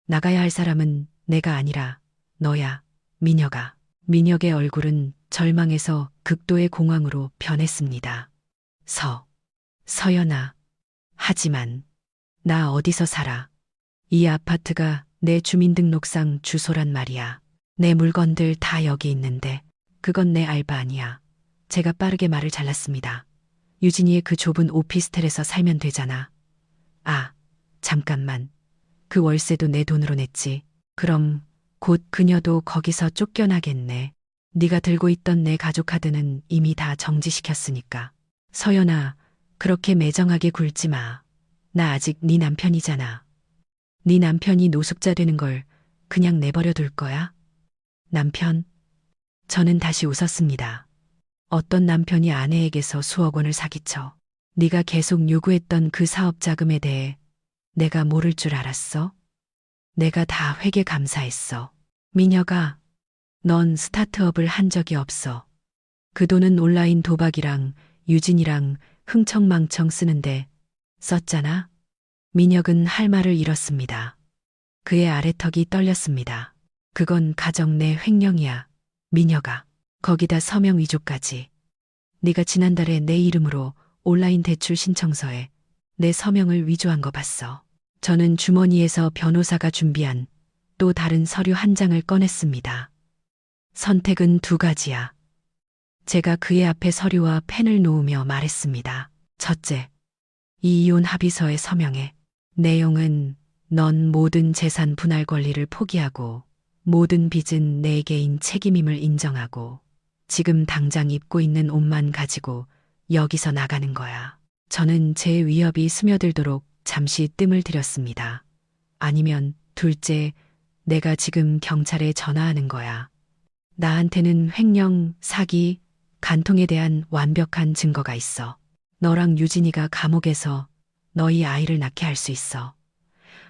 나가야 할 사람은 내가 아니라 너야, 민혁아. 민혁의 얼굴은 절망에서 극도의 공황으로 변했습니다. 서연아. 하지만 나 어디서 살아? 이 아파트가 내 주민등록상 주소란 말이야. 내 물건들 다 여기 있는데 그건 내 알바 아니야. 제가 빠르게 말을 잘랐습니다. 유진이의 그 좁은 오피스텔에서 살면 되잖아. 아, 잠깐만. 그 월세도 내 돈으로 냈지. 그럼 곧 그녀도 거기서 쫓겨나겠네. 네가 들고 있던 내 가족 카드는 이미 다 정지시켰으니까. 서연아, 그렇게 매정하게 굴지 마. 나 아직 네 남편이잖아. 네 남편이 노숙자 되는 걸 그냥 내버려 둘 거야? 남편? 저는 다시 웃었습니다. 어떤 남편이 아내에게서 수억 원을 사기쳐. 네가 계속 요구했던 그 사업 자금에 대해 내가 모를 줄 알았어? 내가 다 회계 감사했어. 미녀가, 넌 스타트업을 한 적이 없어. 그 돈은 온라인 도박이랑 유진이랑 흥청망청 쓰는데 썼잖아? 민혁은 할 말을 잃었습니다. 그의 아래턱이 떨렸습니다. 그건 가정 내 횡령이야. 민혁아. 거기다 서명 위조까지. 네가 지난달에 내 이름으로 온라인 대출 신청서에 내 서명을 위조한 거 봤어. 저는 주머니에서 변호사가 준비한 또 다른 서류 한 장을 꺼냈습니다. 선택은 두 가지야. 제가 그의 앞에 서류와 펜을 놓으며 말했습니다. 첫째, 이 이혼 합의서에 서명해. 내용은 넌 모든 재산 분할 권리를 포기하고 모든 빚은 내 개인 책임임을 인정하고 지금 당장 입고 있는 옷만 가지고 여기서 나가는 거야. 저는 제 위협이 스며들도록 잠시 뜸을 들였습니다. 아니면 둘째, 내가 지금 경찰에 전화하는 거야. 나한테는 횡령, 사기, 간통에 대한 완벽한 증거가 있어. 너랑 유진이가 감옥에서 너희 아이를 낳게 할 수 있어.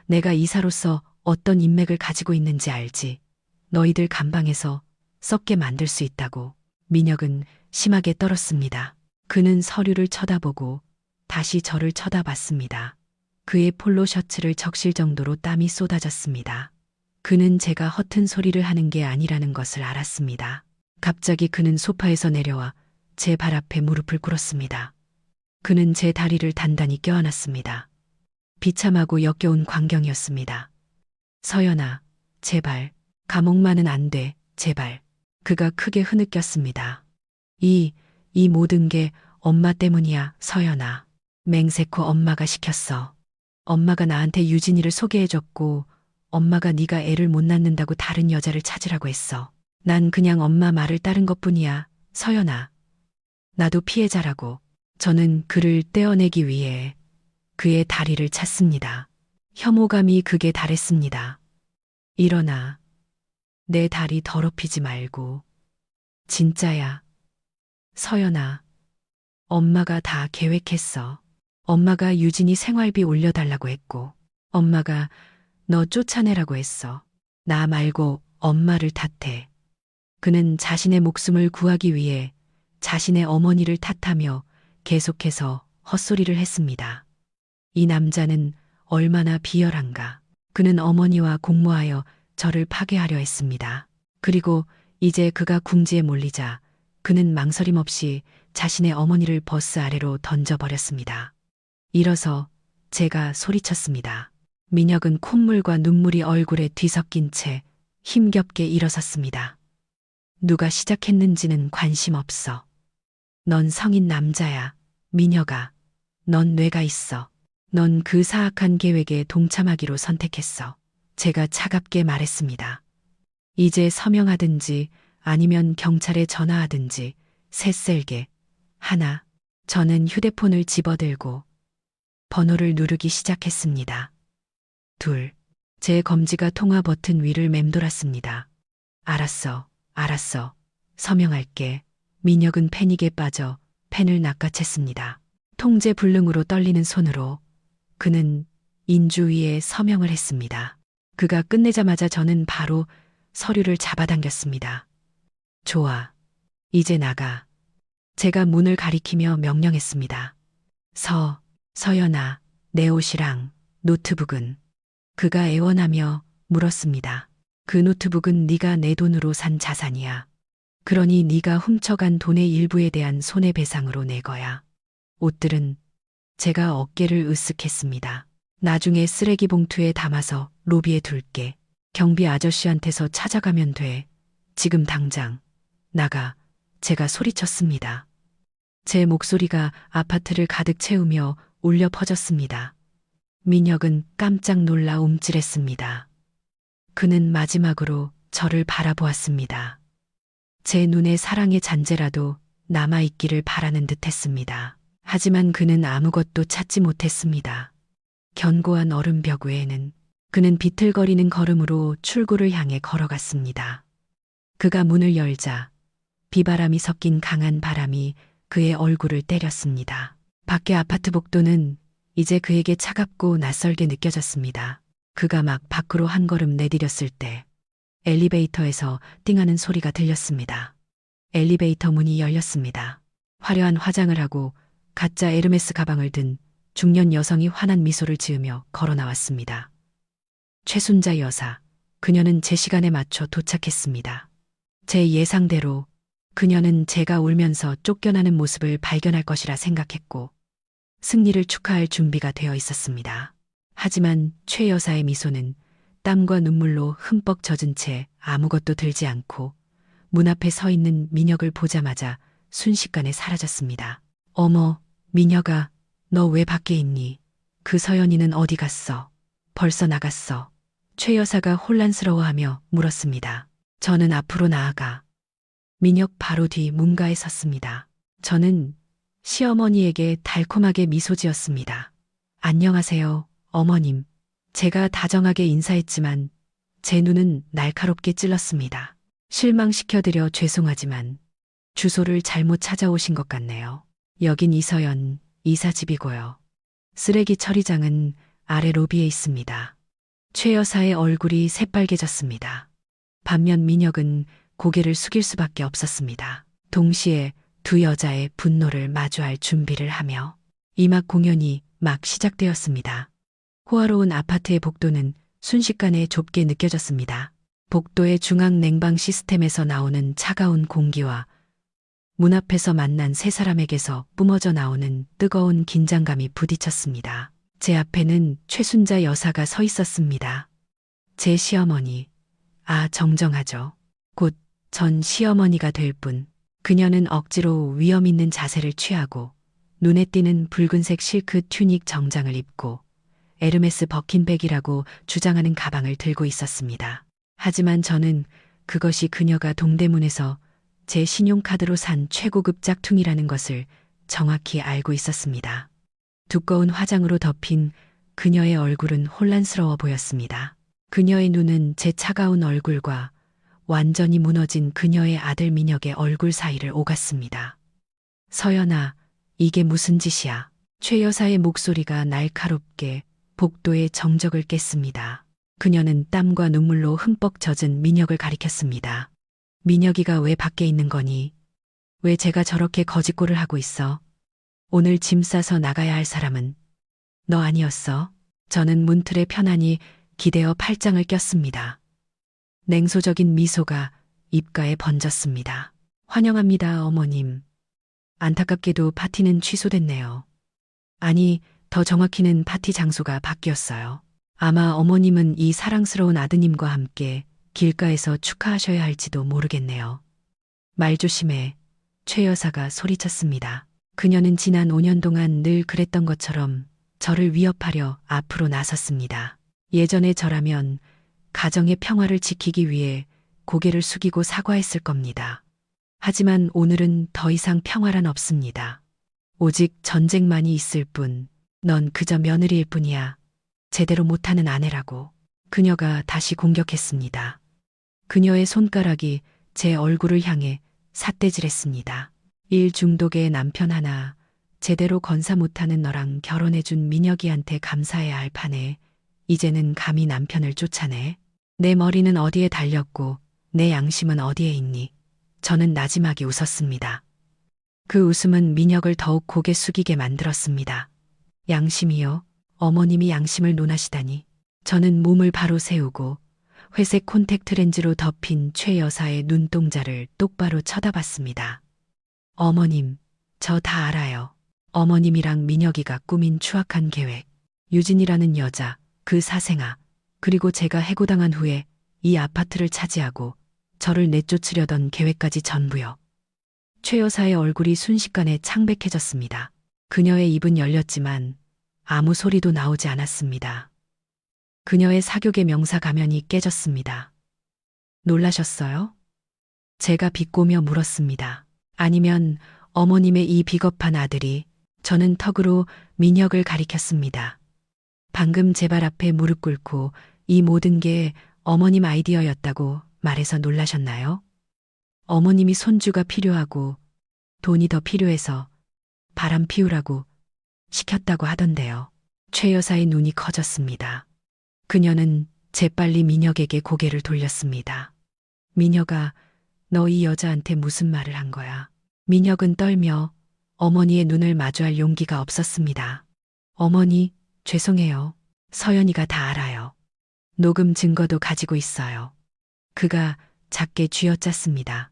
내가 이사로서 어떤 인맥을 가지고 있는지 알지. 너희들 감방에서 썩게 만들 수 있다고. 민혁은 심하게 떨었습니다. 그는 서류를 쳐다보고 다시 저를 쳐다봤습니다. 그의 폴로 셔츠를 적실 정도로 땀이 쏟아졌습니다. 그는 제가 허튼 소리를 하는 게 아니라는 것을 알았습니다. 갑자기 그는 소파에서 내려와 제 발 앞에 무릎을 꿇었습니다. 그는 제 다리를 단단히 껴안았습니다. 비참하고 역겨운 광경이었습니다. 서연아, 제발, 감옥만은 안 돼, 제발. 그가 크게 흐느꼈습니다. 이 모든 게 엄마 때문이야, 서연아. 맹세코 엄마가 시켰어. 엄마가 나한테 유진이를 소개해줬고 엄마가 네가 애를 못 낳는다고 다른 여자를 찾으라고 했어. 난 그냥 엄마 말을 따른 것뿐이야, 서연아. 나도 피해자라고. 저는 그를 떼어내기 위해 그의 다리를 찼습니다. 혐오감이 극에 달했습니다. 일어나. 내 다리 더럽히지 말고. 진짜야. 서연아. 엄마가 다 계획했어. 엄마가 유진이 생활비 올려달라고 했고, 엄마가 너 쫓아내라고 했어. 나 말고 엄마를 탓해. 그는 자신의 목숨을 구하기 위해 자신의 어머니를 탓하며 계속해서 헛소리를 했습니다. 이 남자는 얼마나 비열한가. 그는 어머니와 공모하여 저를 파괴하려 했습니다. 그리고 이제 그가 궁지에 몰리자 그는 망설임 없이 자신의 어머니를 버스 아래로 던져버렸습니다. 일어서 제가 소리쳤습니다. 민혁은 콧물과 눈물이 얼굴에 뒤섞인 채 힘겹게 일어섰습니다. 누가 시작했는지는 관심 없어. 넌 성인 남자야, 민혁아. 넌 뇌가 있어. 넌 그 사악한 계획에 동참하기로 선택했어. 제가 차갑게 말했습니다. 이제 서명하든지 아니면 경찰에 전화하든지 셋셀게. 하나. 저는 휴대폰을 집어들고 번호를 누르기 시작했습니다. 둘. 제 검지가 통화 버튼 위를 맴돌았습니다. 알았어, 알았어. 서명할게. 민혁은 패닉에 빠져 펜을 낚아챘습니다. 통제 불능으로 떨리는 손으로 그는 인주 위에 서명을 했습니다. 그가 끝내자마자 저는 바로 서류를 잡아당겼습니다. 좋아. 이제 나가. 제가 문을 가리키며 명령했습니다. 서연아, 내 옷이랑 노트북은? 그가 애원하며 물었습니다. 그 노트북은 네가 내 돈으로 산 자산이야. 그러니 네가 훔쳐간 돈의 일부에 대한 손해배상으로 내 거야. 옷들은 제가 어깨를 으쓱했습니다. 나중에 쓰레기 봉투에 담아서 로비에 둘게. 경비 아저씨한테서 찾아가면 돼. 지금 당장 나가. 제가 소리쳤습니다. 제 목소리가 아파트를 가득 채우며 울려 퍼졌습니다. 민혁은 깜짝 놀라 움찔했습니다. 그는 마지막으로 저를 바라보았습니다. 제 눈에 사랑의 잔재라도 남아있기를 바라는 듯 했습니다. 하지만 그는 아무것도 찾지 못했습니다. 견고한 얼음벽 외에는 그는 비틀거리는 걸음으로 출구를 향해 걸어갔습니다. 그가 문을 열자 비바람이 섞인 강한 바람이 그의 얼굴을 때렸습니다. 밖의 아파트 복도는 이제 그에게 차갑고 낯설게 느껴졌습니다. 그가 막 밖으로 한 걸음 내디뎠을 때 엘리베이터에서 띵하는 소리가 들렸습니다. 엘리베이터 문이 열렸습니다. 화려한 화장을 하고 가짜 에르메스 가방을 든 중년 여성이 환한 미소를 지으며 걸어 나왔습니다. 최순자 여사, 그녀는 제 시간에 맞춰 도착했습니다. 제 예상대로 그녀는 제가 울면서 쫓겨나는 모습을 발견할 것이라 생각했고 승리를 축하할 준비가 되어 있었습니다. 하지만 최 여사의 미소는 땀과 눈물로 흠뻑 젖은 채 아무것도 들지 않고 문 앞에 서 있는 민혁을 보자마자 순식간에 사라졌습니다. 어머, 민혁아, 너 왜 밖에 있니? 그 서연이는 어디 갔어? 벌써 나갔어. 최 여사가 혼란스러워하며 물었습니다. 저는 앞으로 나아가 민혁 바로 뒤 문가에 섰습니다. 저는 시어머니에게 달콤하게 미소 지었습니다. 안녕하세요, 어머님. 제가 다정하게 인사했지만 제 눈은 날카롭게 찔렀습니다. 실망시켜드려 죄송하지만 주소를 잘못 찾아오신 것 같네요. 여긴 이서연 이사집이고요. 쓰레기 처리장은 아래 로비에 있습니다. 최 여사의 얼굴이 새빨개졌습니다. 반면 민혁은 고개를 숙일 수밖에 없었습니다. 동시에 두 여자의 분노를 마주할 준비를 하며 이막 공연이 막 시작되었습니다. 호화로운 아파트의 복도는 순식간에 좁게 느껴졌습니다. 복도의 중앙 냉방 시스템에서 나오는 차가운 공기와 문 앞에서 만난 세 사람에게서 뿜어져 나오는 뜨거운 긴장감이 부딪혔습니다. 제 앞에는 최순자 여사가 서 있었습니다. 제 시어머니, 정정하죠. 곧 전 시어머니가 될 분. 그녀는 억지로 위험 있는 자세를 취하고 눈에 띄는 붉은색 실크 튜닉 정장을 입고 에르메스 버킨백이라고 주장하는 가방을 들고 있었습니다. 하지만 저는 그것이 그녀가 동대문에서 제 신용카드로 산 최고급 짝퉁이라는 것을 정확히 알고 있었습니다. 두꺼운 화장으로 덮인 그녀의 얼굴은 혼란스러워 보였습니다. 그녀의 눈은 제 차가운 얼굴과 완전히 무너진 그녀의 아들 민혁의 얼굴 사이를 오갔습니다. 서연아, 이게 무슨 짓이야? 최 여사의 목소리가 날카롭게 복도의 정적을 깼습니다. 그녀는 땀과 눈물로 흠뻑 젖은 민혁을 가리켰습니다. 민혁이가 왜 밖에 있는 거니? 왜 제가 저렇게 거짓골을 하고 있어? 오늘 짐 싸서 나가야 할 사람은 너 아니었어? 저는 문틀에 편안히 기대어 팔짱을 꼈습니다. 냉소적인 미소가 입가에 번졌습니다. 환영합니다, 어머님. 안타깝게도 파티는 취소됐네요. 아니, 더 정확히는 파티 장소가 바뀌었어요. 아마 어머님은 이 사랑스러운 아드님과 함께 길가에서 축하하셔야 할지도 모르겠네요. 말 조심해, 최 여사가 소리쳤습니다. 그녀는 지난 5년 동안 늘 그랬던 것처럼 저를 위협하려 앞으로 나섰습니다. 예전의 저라면 가정의 평화를 지키기 위해 고개를 숙이고 사과했을 겁니다. 하지만 오늘은 더 이상 평화란 없습니다. 오직 전쟁만이 있을 뿐. 넌 그저 며느리일 뿐이야. 제대로 못하는 아내라고. 그녀가 다시 공격했습니다. 그녀의 손가락이 제 얼굴을 향해 삿대질했습니다. 일 중독의 남편 하나, 제대로 건사 못하는 너랑 결혼해준 민혁이한테 감사해야 할 판에 이제는 감히 남편을 쫓아내. 내 머리는 어디에 달렸고 내 양심은 어디에 있니? 저는 나지막이 웃었습니다. 그 웃음은 민혁을 더욱 고개 숙이게 만들었습니다. 양심이요? 어머님이 양심을 논하시다니. 저는 몸을 바로 세우고 회색 콘택트 렌즈로 덮인 최 여사의 눈동자를 똑바로 쳐다봤습니다. 어머님, 저 다 알아요. 어머님이랑 민혁이가 꾸민 추악한 계획, 유진이라는 여자, 그 사생아, 그리고 제가 해고당한 후에 이 아파트를 차지하고 저를 내쫓으려던 계획까지 전부요. 최 여사의 얼굴이 순식간에 창백해졌습니다. 그녀의 입은 열렸지만 아무 소리도 나오지 않았습니다. 그녀의 사교계 명사 가면이 깨졌습니다. 놀라셨어요? 제가 비꼬며 물었습니다. 아니면 어머님의 이 비겁한 아들이. 저는 턱으로 민혁을 가리켰습니다. 방금 제 발 앞에 무릎 꿇고 이 모든 게 어머님 아이디어였다고 말해서 놀라셨나요? 어머님이 손주가 필요하고 돈이 더 필요해서 바람 피우라고 시켰다고 하던데요. 최 여사의 눈이 커졌습니다. 그녀는 재빨리 민혁에게 고개를 돌렸습니다. 민혁아, 너 이 여자한테 무슨 말을 한 거야? 민혁은 떨며 어머니의 눈을 마주할 용기가 없었습니다. 어머니, 죄송해요. 서연이가 다 알아요. 녹음 증거도 가지고 있어요. 그가 작게 쥐어짰습니다.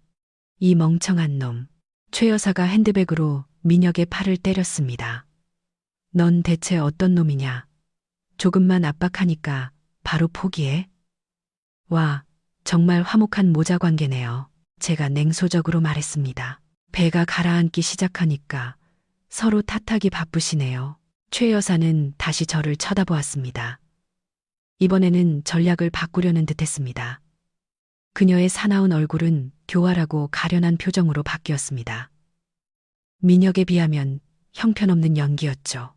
이 멍청한 놈. 최 여사가 핸드백으로 민혁의 팔을 때렸습니다. 넌 대체 어떤 놈이냐? 조금만 압박하니까 바로 포기해? 와, 정말 화목한 모자 관계네요. 제가 냉소적으로 말했습니다. 배가 가라앉기 시작하니까 서로 탓하기 바쁘시네요. 최 여사는 다시 저를 쳐다보았습니다. 이번에는 전략을 바꾸려는 듯했습니다. 그녀의 사나운 얼굴은 교활하고 가련한 표정으로 바뀌었습니다. 민혁에 비하면 형편없는 연기였죠.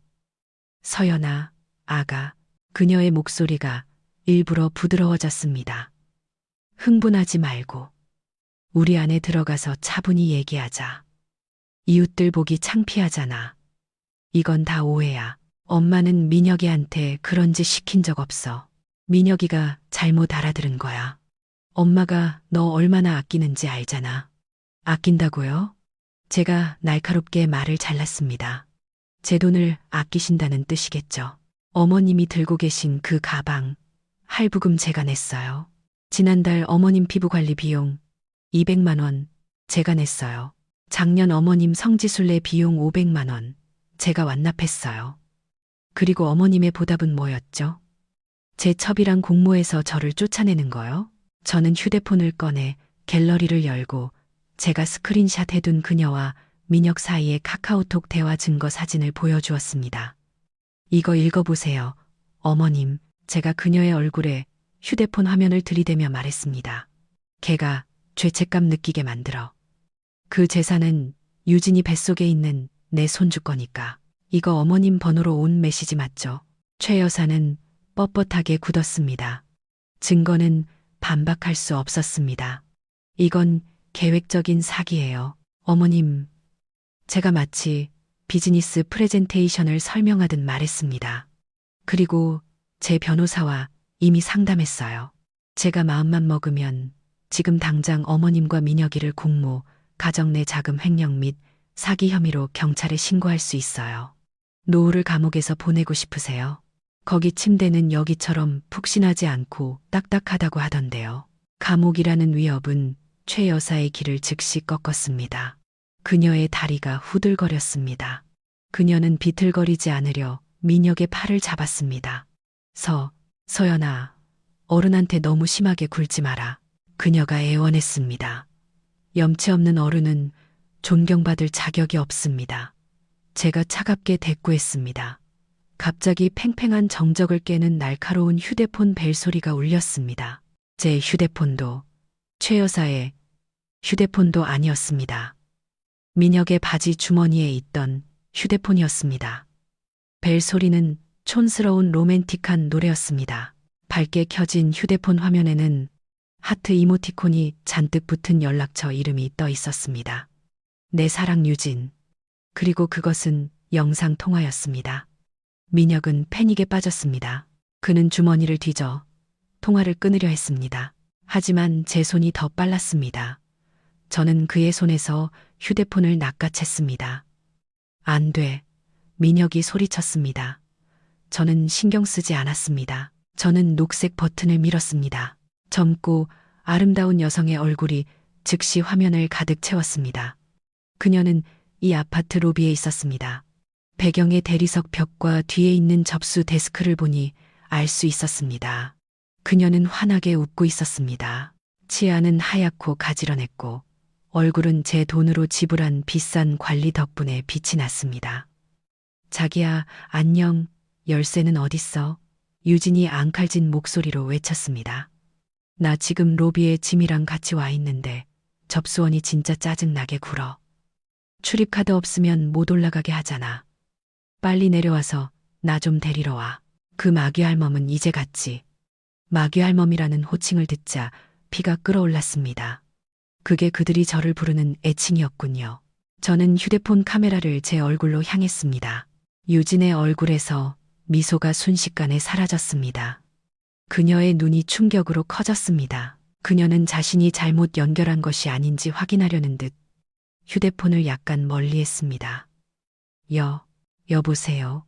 서연아, 아가, 그녀의 목소리가 일부러 부드러워졌습니다. 흥분하지 말고 우리 안에 들어가서 차분히 얘기하자. 이웃들 보기 창피하잖아. 이건 다 오해야. 엄마는 민혁이한테 그런 짓 시킨 적 없어. 민혁이가 잘못 알아들은 거야. 엄마가 너 얼마나 아끼는지 알잖아. 아낀다고요? 제가 날카롭게 말을 잘랐습니다. 제 돈을 아끼신다는 뜻이겠죠. 어머님이 들고 계신 그 가방, 할부금 제가 냈어요. 지난달 어머님 피부관리 비용 200만 원 제가 냈어요. 작년 어머님 성지순례 비용 500만 원 제가 완납했어요. 그리고 어머님의 보답은 뭐였죠? 제 첩이랑 공모해서 저를 쫓아내는 거요? 저는 휴대폰을 꺼내 갤러리를 열고 제가 스크린샷 해둔 그녀와 민혁 사이의 카카오톡 대화 증거 사진을 보여주었습니다. 이거 읽어보세요. 어머님, 제가 그녀의 얼굴에 휴대폰 화면을 들이대며 말했습니다. 걔가 죄책감 느끼게 만들어. 그 재산은 유진이 뱃속에 있는 내 손주 거니까. 이거 어머님 번호로 온 메시지 맞죠? 최 여사는 뻣뻣하게 굳었습니다. 증거는 반박할 수 없었습니다. 이건 계획적인 사기예요. 어머님, 제가 마치 비즈니스 프레젠테이션을 설명하듯 말했습니다. 그리고 제 변호사와 이미 상담했어요. 제가 마음만 먹으면 지금 당장 어머님과 민혁이를 공모, 가정 내 자금 횡령 및 사기 혐의로 경찰에 신고할 수 있어요. 노후를 감옥에서 보내고 싶으세요? 거기 침대는 여기처럼 푹신하지 않고 딱딱하다고 하던데요. 감옥이라는 위협은 최 여사의 길을 즉시 꺾었습니다. 그녀의 다리가 후들거렸습니다. 그녀는 비틀거리지 않으려 민혁의 팔을 잡았습니다. 서연아, 어른한테 너무 심하게 굴지 마라. 그녀가 애원했습니다. 염치 없는 어른은 존경받을 자격이 없습니다. 제가 차갑게 대꾸했습니다. 갑자기 팽팽한 정적을 깨는 날카로운 휴대폰 벨소리가 울렸습니다. 제 휴대폰도 최 여사의 휴대폰도 아니었습니다. 민혁의 바지 주머니에 있던 휴대폰이었습니다. 벨소리는 촌스러운 로맨틱한 노래였습니다. 밝게 켜진 휴대폰 화면에는 하트 이모티콘이 잔뜩 붙은 연락처 이름이 떠 있었습니다. 내 사랑 유진. 그리고 그것은 영상 통화였습니다. 민혁은 패닉에 빠졌습니다. 그는 주머니를 뒤져 통화를 끊으려 했습니다. 하지만 제 손이 더 빨랐습니다. 저는 그의 손에서 휴대폰을 낚아챘습니다. 안 돼. 민혁이 소리쳤습니다. 저는 신경 쓰지 않았습니다. 저는 녹색 버튼을 밀었습니다. 젊고 아름다운 여성의 얼굴이 즉시 화면을 가득 채웠습니다. 그녀는 이 아파트 로비에 있었습니다. 배경의 대리석 벽과 뒤에 있는 접수 데스크를 보니 알 수 있었습니다. 그녀는 환하게 웃고 있었습니다. 치아는 하얗고 가지런했고 얼굴은 제 돈으로 지불한 비싼 관리 덕분에 빛이 났습니다. 자기야, 안녕. 열쇠는 어딨어? 유진이 앙칼진 목소리로 외쳤습니다. 나 지금 로비에 짐이랑 같이 와 있는데 접수원이 진짜 짜증나게 굴어. 출입카드 없으면 못 올라가게 하잖아. 빨리 내려와서 나 좀 데리러 와. 그 마귀 할멈은 이제 갔지. 마귀 할멈이라는 호칭을 듣자 피가 끓어올랐습니다. 그게 그들이 저를 부르는 애칭이었군요. 저는 휴대폰 카메라를 제 얼굴로 향했습니다. 유진의 얼굴에서 미소가 순식간에 사라졌습니다. 그녀의 눈이 충격으로 커졌습니다. 그녀는 자신이 잘못 연결한 것이 아닌지 확인하려는 듯 휴대폰을 약간 멀리 했습니다. 여보세요.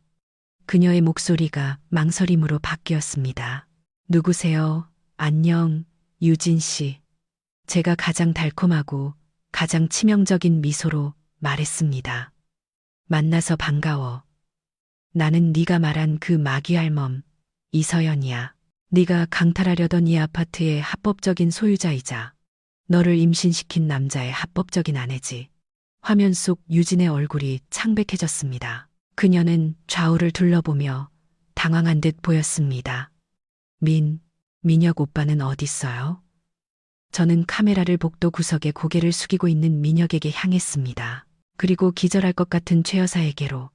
그녀의 목소리가 망설임으로 바뀌었습니다. 누구세요? 안녕, 유진 씨. 제가 가장 달콤하고 가장 치명적인 미소로 말했습니다. 만나서 반가워. 나는 네가 말한 그 마귀 할멈, 이서연이야. 네가 강탈하려던 이 아파트의 합법적인 소유자이자 너를 임신시킨 남자의 합법적인 아내지. 화면 속 유진의 얼굴이 창백해졌습니다. 그녀는 좌우를 둘러보며 당황한 듯 보였습니다. 민혁 오빠는 어딨어요? 저는 카메라를 복도 구석에 고개를 숙이고 있는 민혁에게 향했습니다. 그리고 기절할 것 같은 최 여사에게로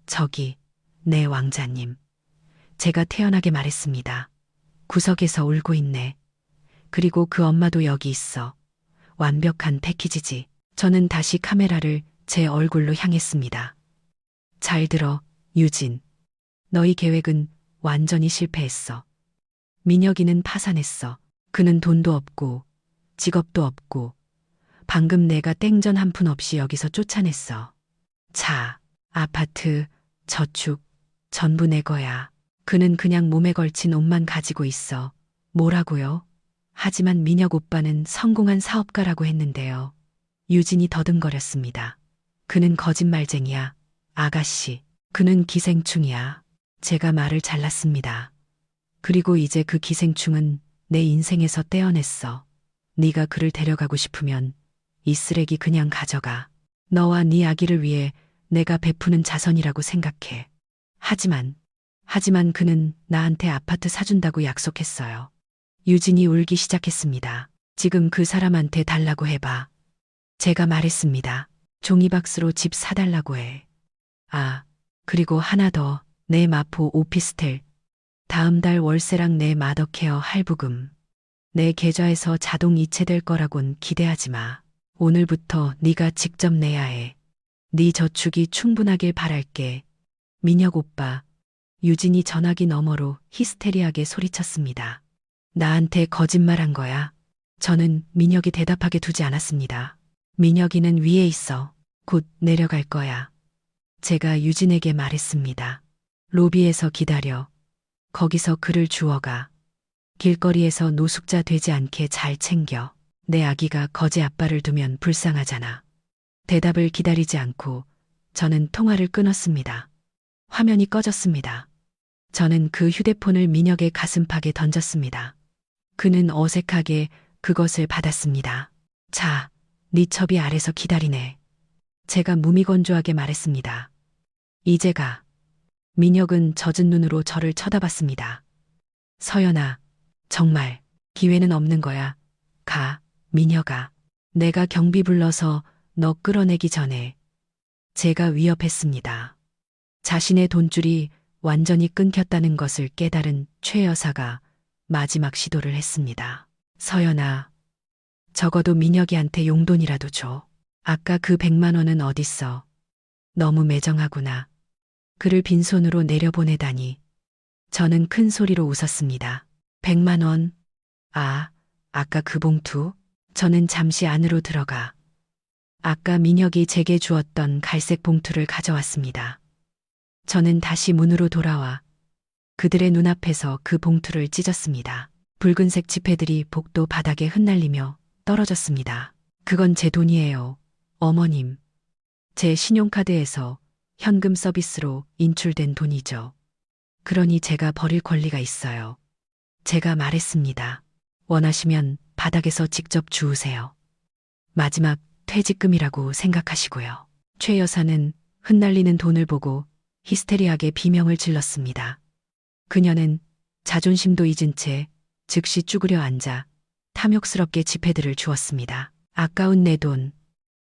저기, 내 왕자님. 제가 태연하게 말했습니다. 구석에서 울고 있네. 그리고 그 엄마도 여기 있어. 완벽한 패키지지. 저는 다시 카메라를 제 얼굴로 향했습니다. 잘 들어, 유진. 너희 계획은 완전히 실패했어. 민혁이는 파산했어. 그는 돈도 없고 직업도 없고 방금 내가 땡전 한 푼 없이 여기서 쫓아냈어. 차, 아파트, 저축 전부 내 거야. 그는 그냥 몸에 걸친 옷만 가지고 있어. 뭐라고요? 하지만 민혁 오빠는 성공한 사업가라고 했는데요. 유진이 더듬거렸습니다. 그는 거짓말쟁이야. 아가씨. 그는 기생충이야. 제가 말을 잘랐습니다. 그리고 이제 그 기생충은 내 인생에서 떼어냈어. 네가 그를 데려가고 싶으면 이 쓰레기 그냥 가져가. 너와 네 아기를 위해 내가 베푸는 자선이라고 생각해. 하지만 그는 나한테 아파트 사준다고 약속했어요. 유진이 울기 시작했습니다. 지금 그 사람한테 달라고 해봐. 제가 말했습니다. 종이박스로 집 사달라고 해. 아, 그리고 하나 더. 내 마포 오피스텔. 다음 달 월세랑 내 마더케어 할부금. 내 계좌에서 자동 이체될 거라곤 기대하지 마. 오늘부터 네가 직접 내야 해. 네 저축이 충분하길 바랄게. 민혁 오빠. 유진이 전화기 너머로 히스테리하게 소리쳤습니다. 나한테 거짓말한 거야. 저는 민혁이 대답하게 두지 않았습니다. 민혁이는 위에 있어. 곧 내려갈 거야. 제가 유진에게 말했습니다. 로비에서 기다려. 거기서 그를 주워가. 길거리에서 노숙자 되지 않게 잘 챙겨. 내 아기가 거지 아빠를 두면 불쌍하잖아. 대답을 기다리지 않고 저는 통화를 끊었습니다. 화면이 꺼졌습니다. 저는 그 휴대폰을 민혁의 가슴팍에 던졌습니다. 그는 어색하게 그것을 받았습니다. 자, 네 첩이 아래서 기다리네. 제가 무미건조하게 말했습니다. 이제 가. 민혁은 젖은 눈으로 저를 쳐다봤습니다. 서연아, 정말 기회는 없는 거야. 가, 민혁아. 내가 경비 불러서 너 끌어내기 전에 제가 위협했습니다. 자신의 돈줄이 완전히 끊겼다는 것을 깨달은 최 여사가 마지막 시도를 했습니다. 서연아, 적어도 민혁이한테 용돈이라도 줘. 아까 그 100만 원은 어딨어? 너무 매정하구나. 그를 빈손으로 내려보내다니. 저는 큰 소리로 웃었습니다. 100만 원? 아까 그 봉투? 저는 잠시 안으로 들어가 아까 민혁이 제게 주었던 갈색 봉투를 가져왔습니다. 저는 다시 문으로 돌아와 그들의 눈앞에서 그 봉투를 찢었습니다. 붉은색 지폐들이 복도 바닥에 흩날리며 떨어졌습니다. 그건 제 돈이에요. 어머님. 제 신용카드에서 현금 서비스로 인출된 돈이죠. 그러니 제가 버릴 권리가 있어요. 제가 말했습니다. 원하시면 바닥에서 직접 주우세요. 마지막 퇴직금이라고 생각하시고요. 최 여사는 흩날리는 돈을 보고 히스테리하게 비명을 질렀습니다. 그녀는 자존심도 잊은 채 즉시 쭈그려 앉아 탐욕스럽게 지폐들을 주었습니다. 아까운 내 돈,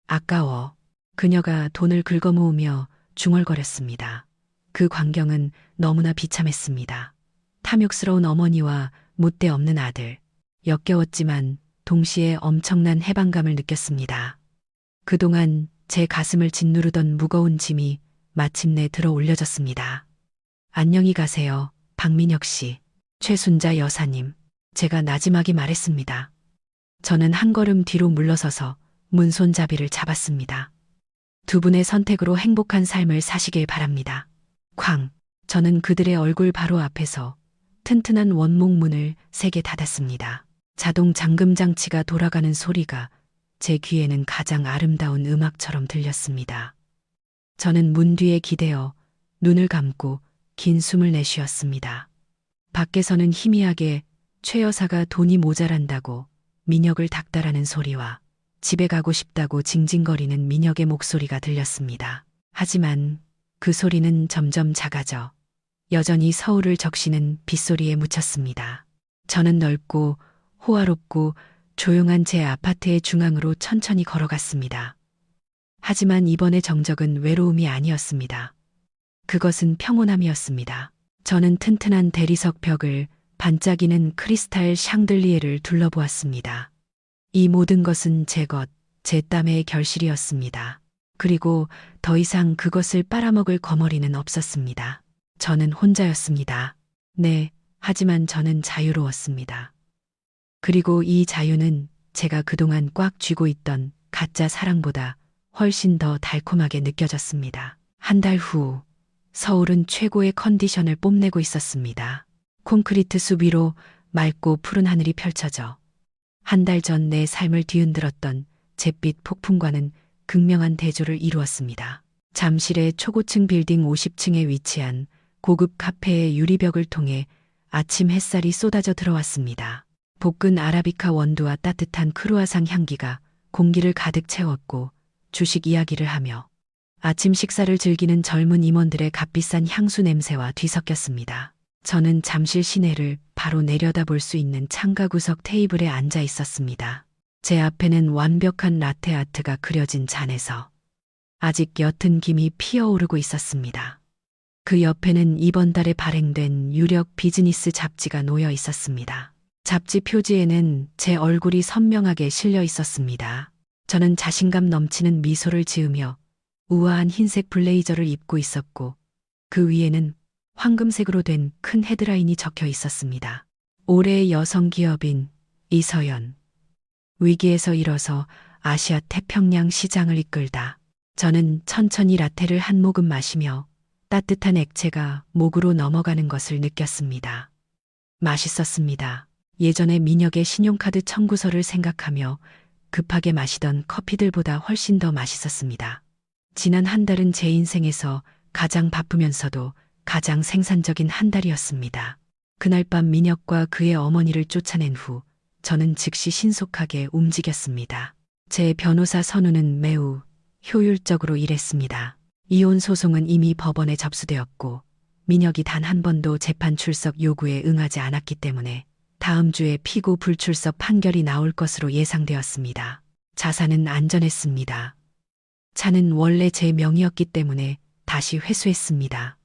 아까워. 그녀가 돈을 긁어모으며 중얼거렸습니다. 그 광경은 너무나 비참했습니다. 탐욕스러운 어머니와 못대 없는 아들. 역겨웠지만 동시에 엄청난 해방감을 느꼈습니다. 그동안 제 가슴을 짓누르던 무거운 짐이 마침내 들어 올려졌습니다. 안녕히 가세요, 박민혁 씨. 최순자 여사님. 제가 나지막이 말했습니다. 저는 한 걸음 뒤로 물러서서 문손잡이를 잡았습니다. 두 분의 선택으로 행복한 삶을 사시길 바랍니다. 쾅! 저는 그들의 얼굴 바로 앞에서 튼튼한 원목 문을 세게 닫았습니다. 자동 잠금 장치가 돌아가는 소리가 제 귀에는 가장 아름다운 음악처럼 들렸습니다. 저는 문 뒤에 기대어 눈을 감고 긴 숨을 내쉬었습니다. 밖에서는 희미하게 최 여사가 돈이 모자란다고 민혁을 닥달하는 소리와 집에 가고 싶다고 징징거리는 민혁의 목소리가 들렸습니다. 하지만 그 소리는 점점 작아져 여전히 서울을 적시는 빗소리에 묻혔습니다. 저는 넓고 호화롭고 조용한 제 아파트의 중앙으로 천천히 걸어갔습니다. 하지만 이번의 정적은 외로움이 아니었습니다. 그것은 평온함이었습니다. 저는 튼튼한 대리석 벽을 반짝이는 크리스탈 샹들리에를 둘러보았습니다. 이 모든 것은 제 것, 제 땀의 결실이었습니다. 그리고 더 이상 그것을 빨아먹을 거머리는 없었습니다. 저는 혼자였습니다. 네, 하지만 저는 자유로웠습니다. 그리고 이 자유는 제가 그동안 꽉 쥐고 있던 가짜 사랑보다 훨씬 더 달콤하게 느껴졌습니다. 한 달 후, 서울은 최고의 컨디션을 뽐내고 있었습니다. 콘크리트 숲 위로 맑고 푸른 하늘이 펼쳐져 한 달 전 내 삶을 뒤흔들었던 잿빛 폭풍과는 극명한 대조를 이루었습니다. 잠실의 초고층 빌딩 50층에 위치한 고급 카페의 유리벽을 통해 아침 햇살이 쏟아져 들어왔습니다. 볶은 아라비카 원두와 따뜻한 크루아상 향기가 공기를 가득 채웠고 주식 이야기를 하며 아침 식사를 즐기는 젊은 임원들의 값비싼 향수 냄새와 뒤섞였습니다. 저는 잠실 시내를 바로 내려다볼 수 있는 창가구석 테이블에 앉아 있었습니다. 제 앞에는 완벽한 라테 아트가 그려진 잔에서 아직 옅은 김이 피어오르고 있었습니다. 그 옆에는 이번 달에 발행된 유력 비즈니스 잡지가 놓여 있었습니다. 잡지 표지에는 제 얼굴이 선명하게 실려 있었습니다. 저는 자신감 넘치는 미소를 지으며 우아한 흰색 블레이저를 입고 있었고 그 위에는 황금색으로 된 큰 헤드라인이 적혀 있었습니다. 올해의 여성 기업인 이서연. 위기에서 일어서 아시아 태평양 시장을 이끌다. 저는 천천히 라테를 한 모금 마시며 따뜻한 액체가 목으로 넘어가는 것을 느꼈습니다. 맛있었습니다. 예전에 민혁의 신용카드 청구서를 생각하며 급하게 마시던 커피들보다 훨씬 더 맛있었습니다. 지난 한 달은 제 인생에서 가장 바쁘면서도 가장 생산적인 한 달이었습니다. 그날 밤 민혁과 그의 어머니를 쫓아낸 후 저는 즉시 신속하게 움직였습니다. 제 변호사 선우는 매우 효율적으로 일했습니다. 이혼 소송은 이미 법원에 접수되었고 민혁이 단 한 번도 재판 출석 요구에 응하지 않았기 때문에 다음 주에 피고 불출석 판결이 나올 것으로 예상되었습니다. 자산은 안전했습니다. 차는 원래 제 명의였기 때문에 다시 회수했습니다.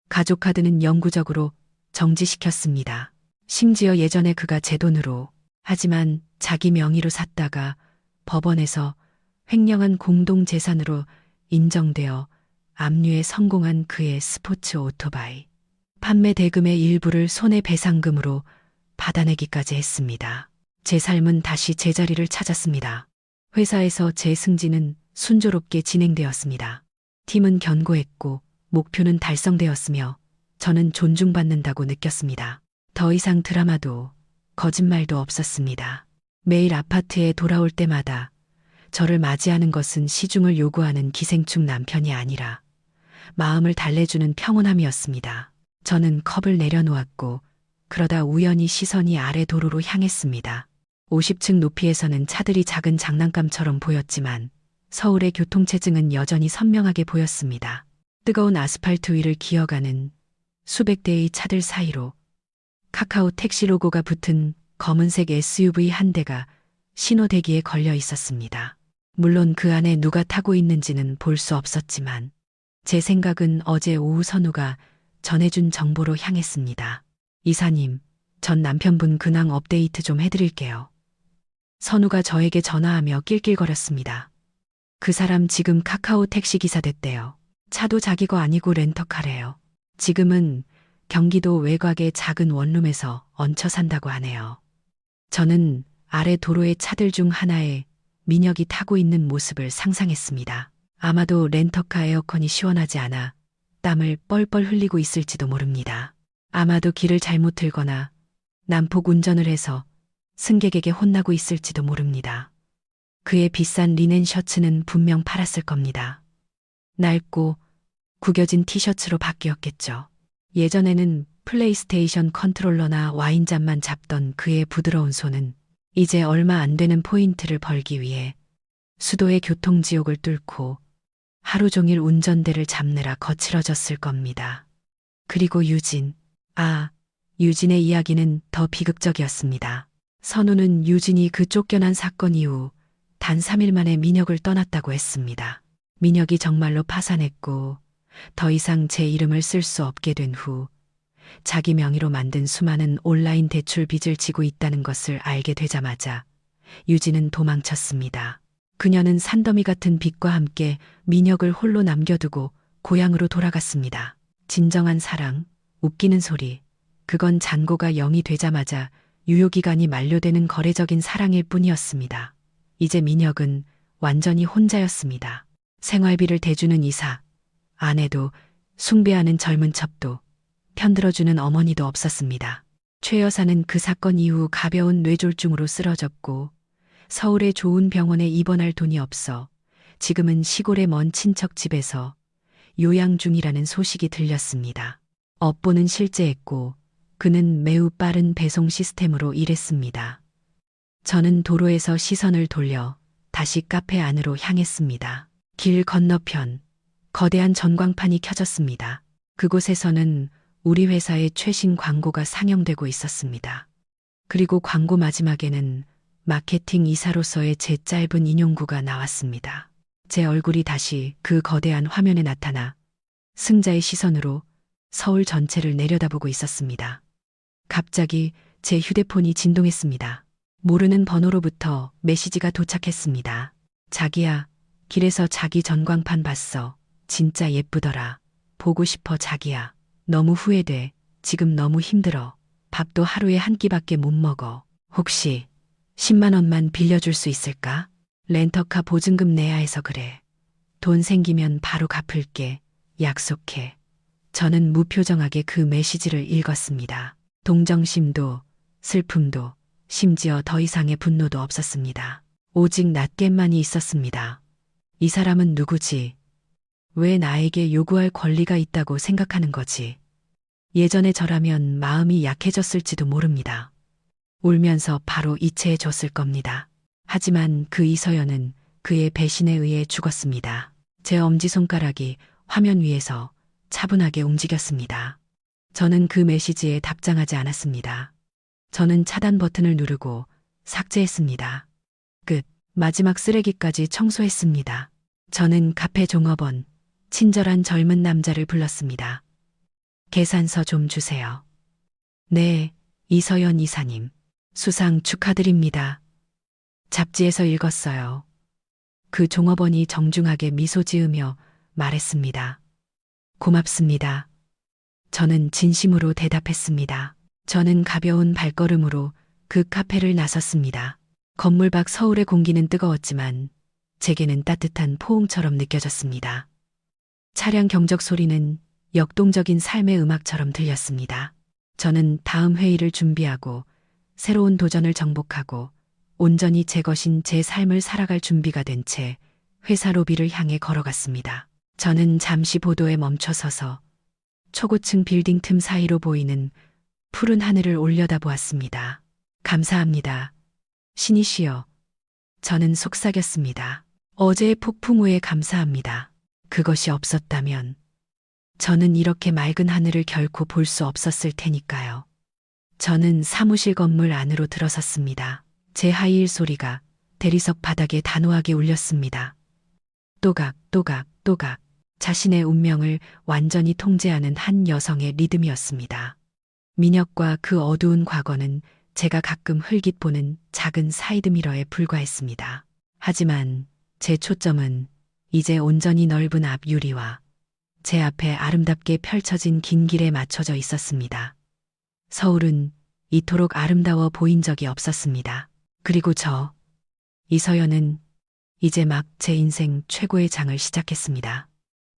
가족카드는 영구적으로 정지시켰습니다. 심지어 예전에 그가 제 돈으로 하지만 자기 명의로 샀다가 법원에서 횡령한 공동재산으로 인정되어 압류에 성공한 그의 스포츠 오토바이. 판매 대금의 일부를 손해배상금으로 받아내기까지 했습니다. 제 삶은 다시 제자리를 찾았습니다. 회사에서 제 승진은 순조롭게 진행되었습니다. 팀은 견고했고 목표는 달성되었으며 저는 존중받는다고 느꼈습니다. 더 이상 드라마도 거짓말도 없었습니다. 매일 아파트에 돌아올 때마다 저를 맞이하는 것은 시중을 요구하는 기생충 남편이 아니라 마음을 달래주는 평온함이었습니다. 저는 컵을 내려놓았고 그러다 우연히 시선이 아래 도로로 향했습니다. 50층 높이에서는 차들이 작은 장난감처럼 보였지만 서울의 교통체증은 여전히 선명하게 보였습니다. 뜨거운 아스팔트 위를 기어가는 수백 대의 차들 사이로 카카오 택시 로고가 붙은 검은색 SUV 한 대가 신호 대기에 걸려 있었습니다. 물론 그 안에 누가 타고 있는지는 볼 수 없었지만 제 생각은 어제 오후 선우가 전해준 정보로 향했습니다. 이사님, 전 남편분 근황 업데이트 좀 해드릴게요. 선우가 저에게 전화하며 낄낄거렸습니다. 그 사람 지금 카카오 택시 기사 됐대요. 차도 자기 거 아니고 렌터카래요. 지금은 경기도 외곽의 작은 원룸에서 얹혀 산다고 하네요. 저는 아래 도로의 차들 중 하나에 민혁이 타고 있는 모습을 상상했습니다. 아마도 렌터카 에어컨이 시원하지 않아 땀을 뻘뻘 흘리고 있을지도 모릅니다. 아마도 길을 잘못 들거나 난폭 운전을 해서 승객에게 혼나고 있을지도 모릅니다. 그의 비싼 리넨 셔츠는 분명 팔았을 겁니다. 낡고 구겨진 티셔츠로 바뀌었겠죠. 예전에는 플레이스테이션 컨트롤러나 와인잔만 잡던 그의 부드러운 손은 이제 얼마 안 되는 포인트를 벌기 위해 수도의 교통지옥을 뚫고 하루 종일 운전대를 잡느라 거칠어졌을 겁니다. 그리고 유진의 이야기는 더 비극적이었습니다. 선우는 유진이 그 쫓겨난 사건 이후 단 3일 만에 민혁을 떠났다고 했습니다. 민혁이 정말로 파산했고 더 이상 제 이름을 쓸 수 없게 된 후 자기 명의로 만든 수많은 온라인 대출 빚을 지고 있다는 것을 알게 되자마자 유진은 도망쳤습니다. 그녀는 산더미 같은 빚과 함께 민혁을 홀로 남겨두고 고향으로 돌아갔습니다. 진정한 사랑, 웃기는 소리, 그건 잔고가 0이 되자마자 유효기간이 만료되는 거래적인 사랑일 뿐이었습니다. 이제 민혁은 완전히 혼자였습니다. 생활비를 대주는 이사, 아내도 숭배하는 젊은 첩도, 편들어주는 어머니도 없었습니다. 최 여사는 그 사건 이후 가벼운 뇌졸중으로 쓰러졌고 서울의 좋은 병원에 입원할 돈이 없어 지금은 시골의 먼 친척 집에서 요양 중이라는 소식이 들렸습니다. 업보는 실제했고 그는 매우 빠른 배송 시스템으로 일했습니다. 저는 도로에서 시선을 돌려 다시 카페 안으로 향했습니다. 길 건너편 거대한 전광판이 켜졌습니다. 그곳에서는 우리 회사의 최신 광고가 상영되고 있었습니다. 그리고 광고 마지막에는 마케팅 이사로서의 제 짧은 인용구가 나왔습니다. 제 얼굴이 다시 그 거대한 화면에 나타나 승자의 시선으로 서울 전체를 내려다보고 있었습니다. 갑자기 제 휴대폰이 진동했습니다. 모르는 번호로부터 메시지가 도착했습니다. 자기야, 길에서 자기 전광판 봤어. 진짜 예쁘더라. 보고 싶어 자기야. 너무 후회돼. 지금 너무 힘들어. 밥도 하루에 한 끼밖에 못 먹어. 혹시 10만 원만 빌려줄 수 있을까? 렌터카 보증금 내야 해서 그래. 돈 생기면 바로 갚을게. 약속해. 저는 무표정하게 그 메시지를 읽었습니다. 동정심도 슬픔도 심지어 더 이상의 분노도 없었습니다. 오직 낱개만이 있었습니다. 이 사람은 누구지? 왜 나에게 요구할 권리가 있다고 생각하는 거지? 예전에 저라면 마음이 약해졌을지도 모릅니다. 울면서 바로 이체해 줬을 겁니다. 하지만 그 이서연은 그의 배신에 의해 죽었습니다. 제 엄지손가락이 화면 위에서 차분하게 움직였습니다. 저는 그 메시지에 답장하지 않았습니다. 저는 차단 버튼을 누르고 삭제했습니다. 끝. 마지막 쓰레기까지 청소했습니다. 저는 카페 종업원, 친절한 젊은 남자를 불렀습니다. 계산서 좀 주세요. 네, 이서연 이사님. 수상 축하드립니다. 잡지에서 읽었어요. 그 종업원이 정중하게 미소 지으며 말했습니다. 고맙습니다. 저는 진심으로 대답했습니다. 저는 가벼운 발걸음으로 그 카페를 나섰습니다. 건물 밖 서울의 공기는 뜨거웠지만 제게는 따뜻한 포옹처럼 느껴졌습니다. 차량 경적 소리는 역동적인 삶의 음악처럼 들렸습니다. 저는 다음 회의를 준비하고 새로운 도전을 정복하고 온전히 제 것인 제 삶을 살아갈 준비가 된 채 회사 로비를 향해 걸어갔습니다. 저는 잠시 보도에 멈춰서서 초고층 빌딩 틈 사이로 보이는 푸른 하늘을 올려다보았습니다. 감사합니다. 신이시여. 저는 속삭였습니다. 어제의 폭풍 후에 감사합니다. 그것이 없었다면 저는 이렇게 맑은 하늘을 결코 볼 수 없었을 테니까요. 저는 사무실 건물 안으로 들어섰습니다. 제 하이힐 소리가 대리석 바닥에 단호하게 울렸습니다. 또각, 또각, 또각. 자신의 운명을 완전히 통제하는 한 여성의 리듬이었습니다. 민혁과 그 어두운 과거는 제가 가끔 흘깃 보는 작은 사이드미러에 불과했습니다. 하지만 제 초점은 이제 온전히 넓은 앞 유리와 제 앞에 아름답게 펼쳐진 긴 길에 맞춰져 있었습니다. 서울은 이토록 아름다워 보인 적이 없었습니다. 그리고 이서연은 이제 막 제 인생 최고의 장을 시작했습니다.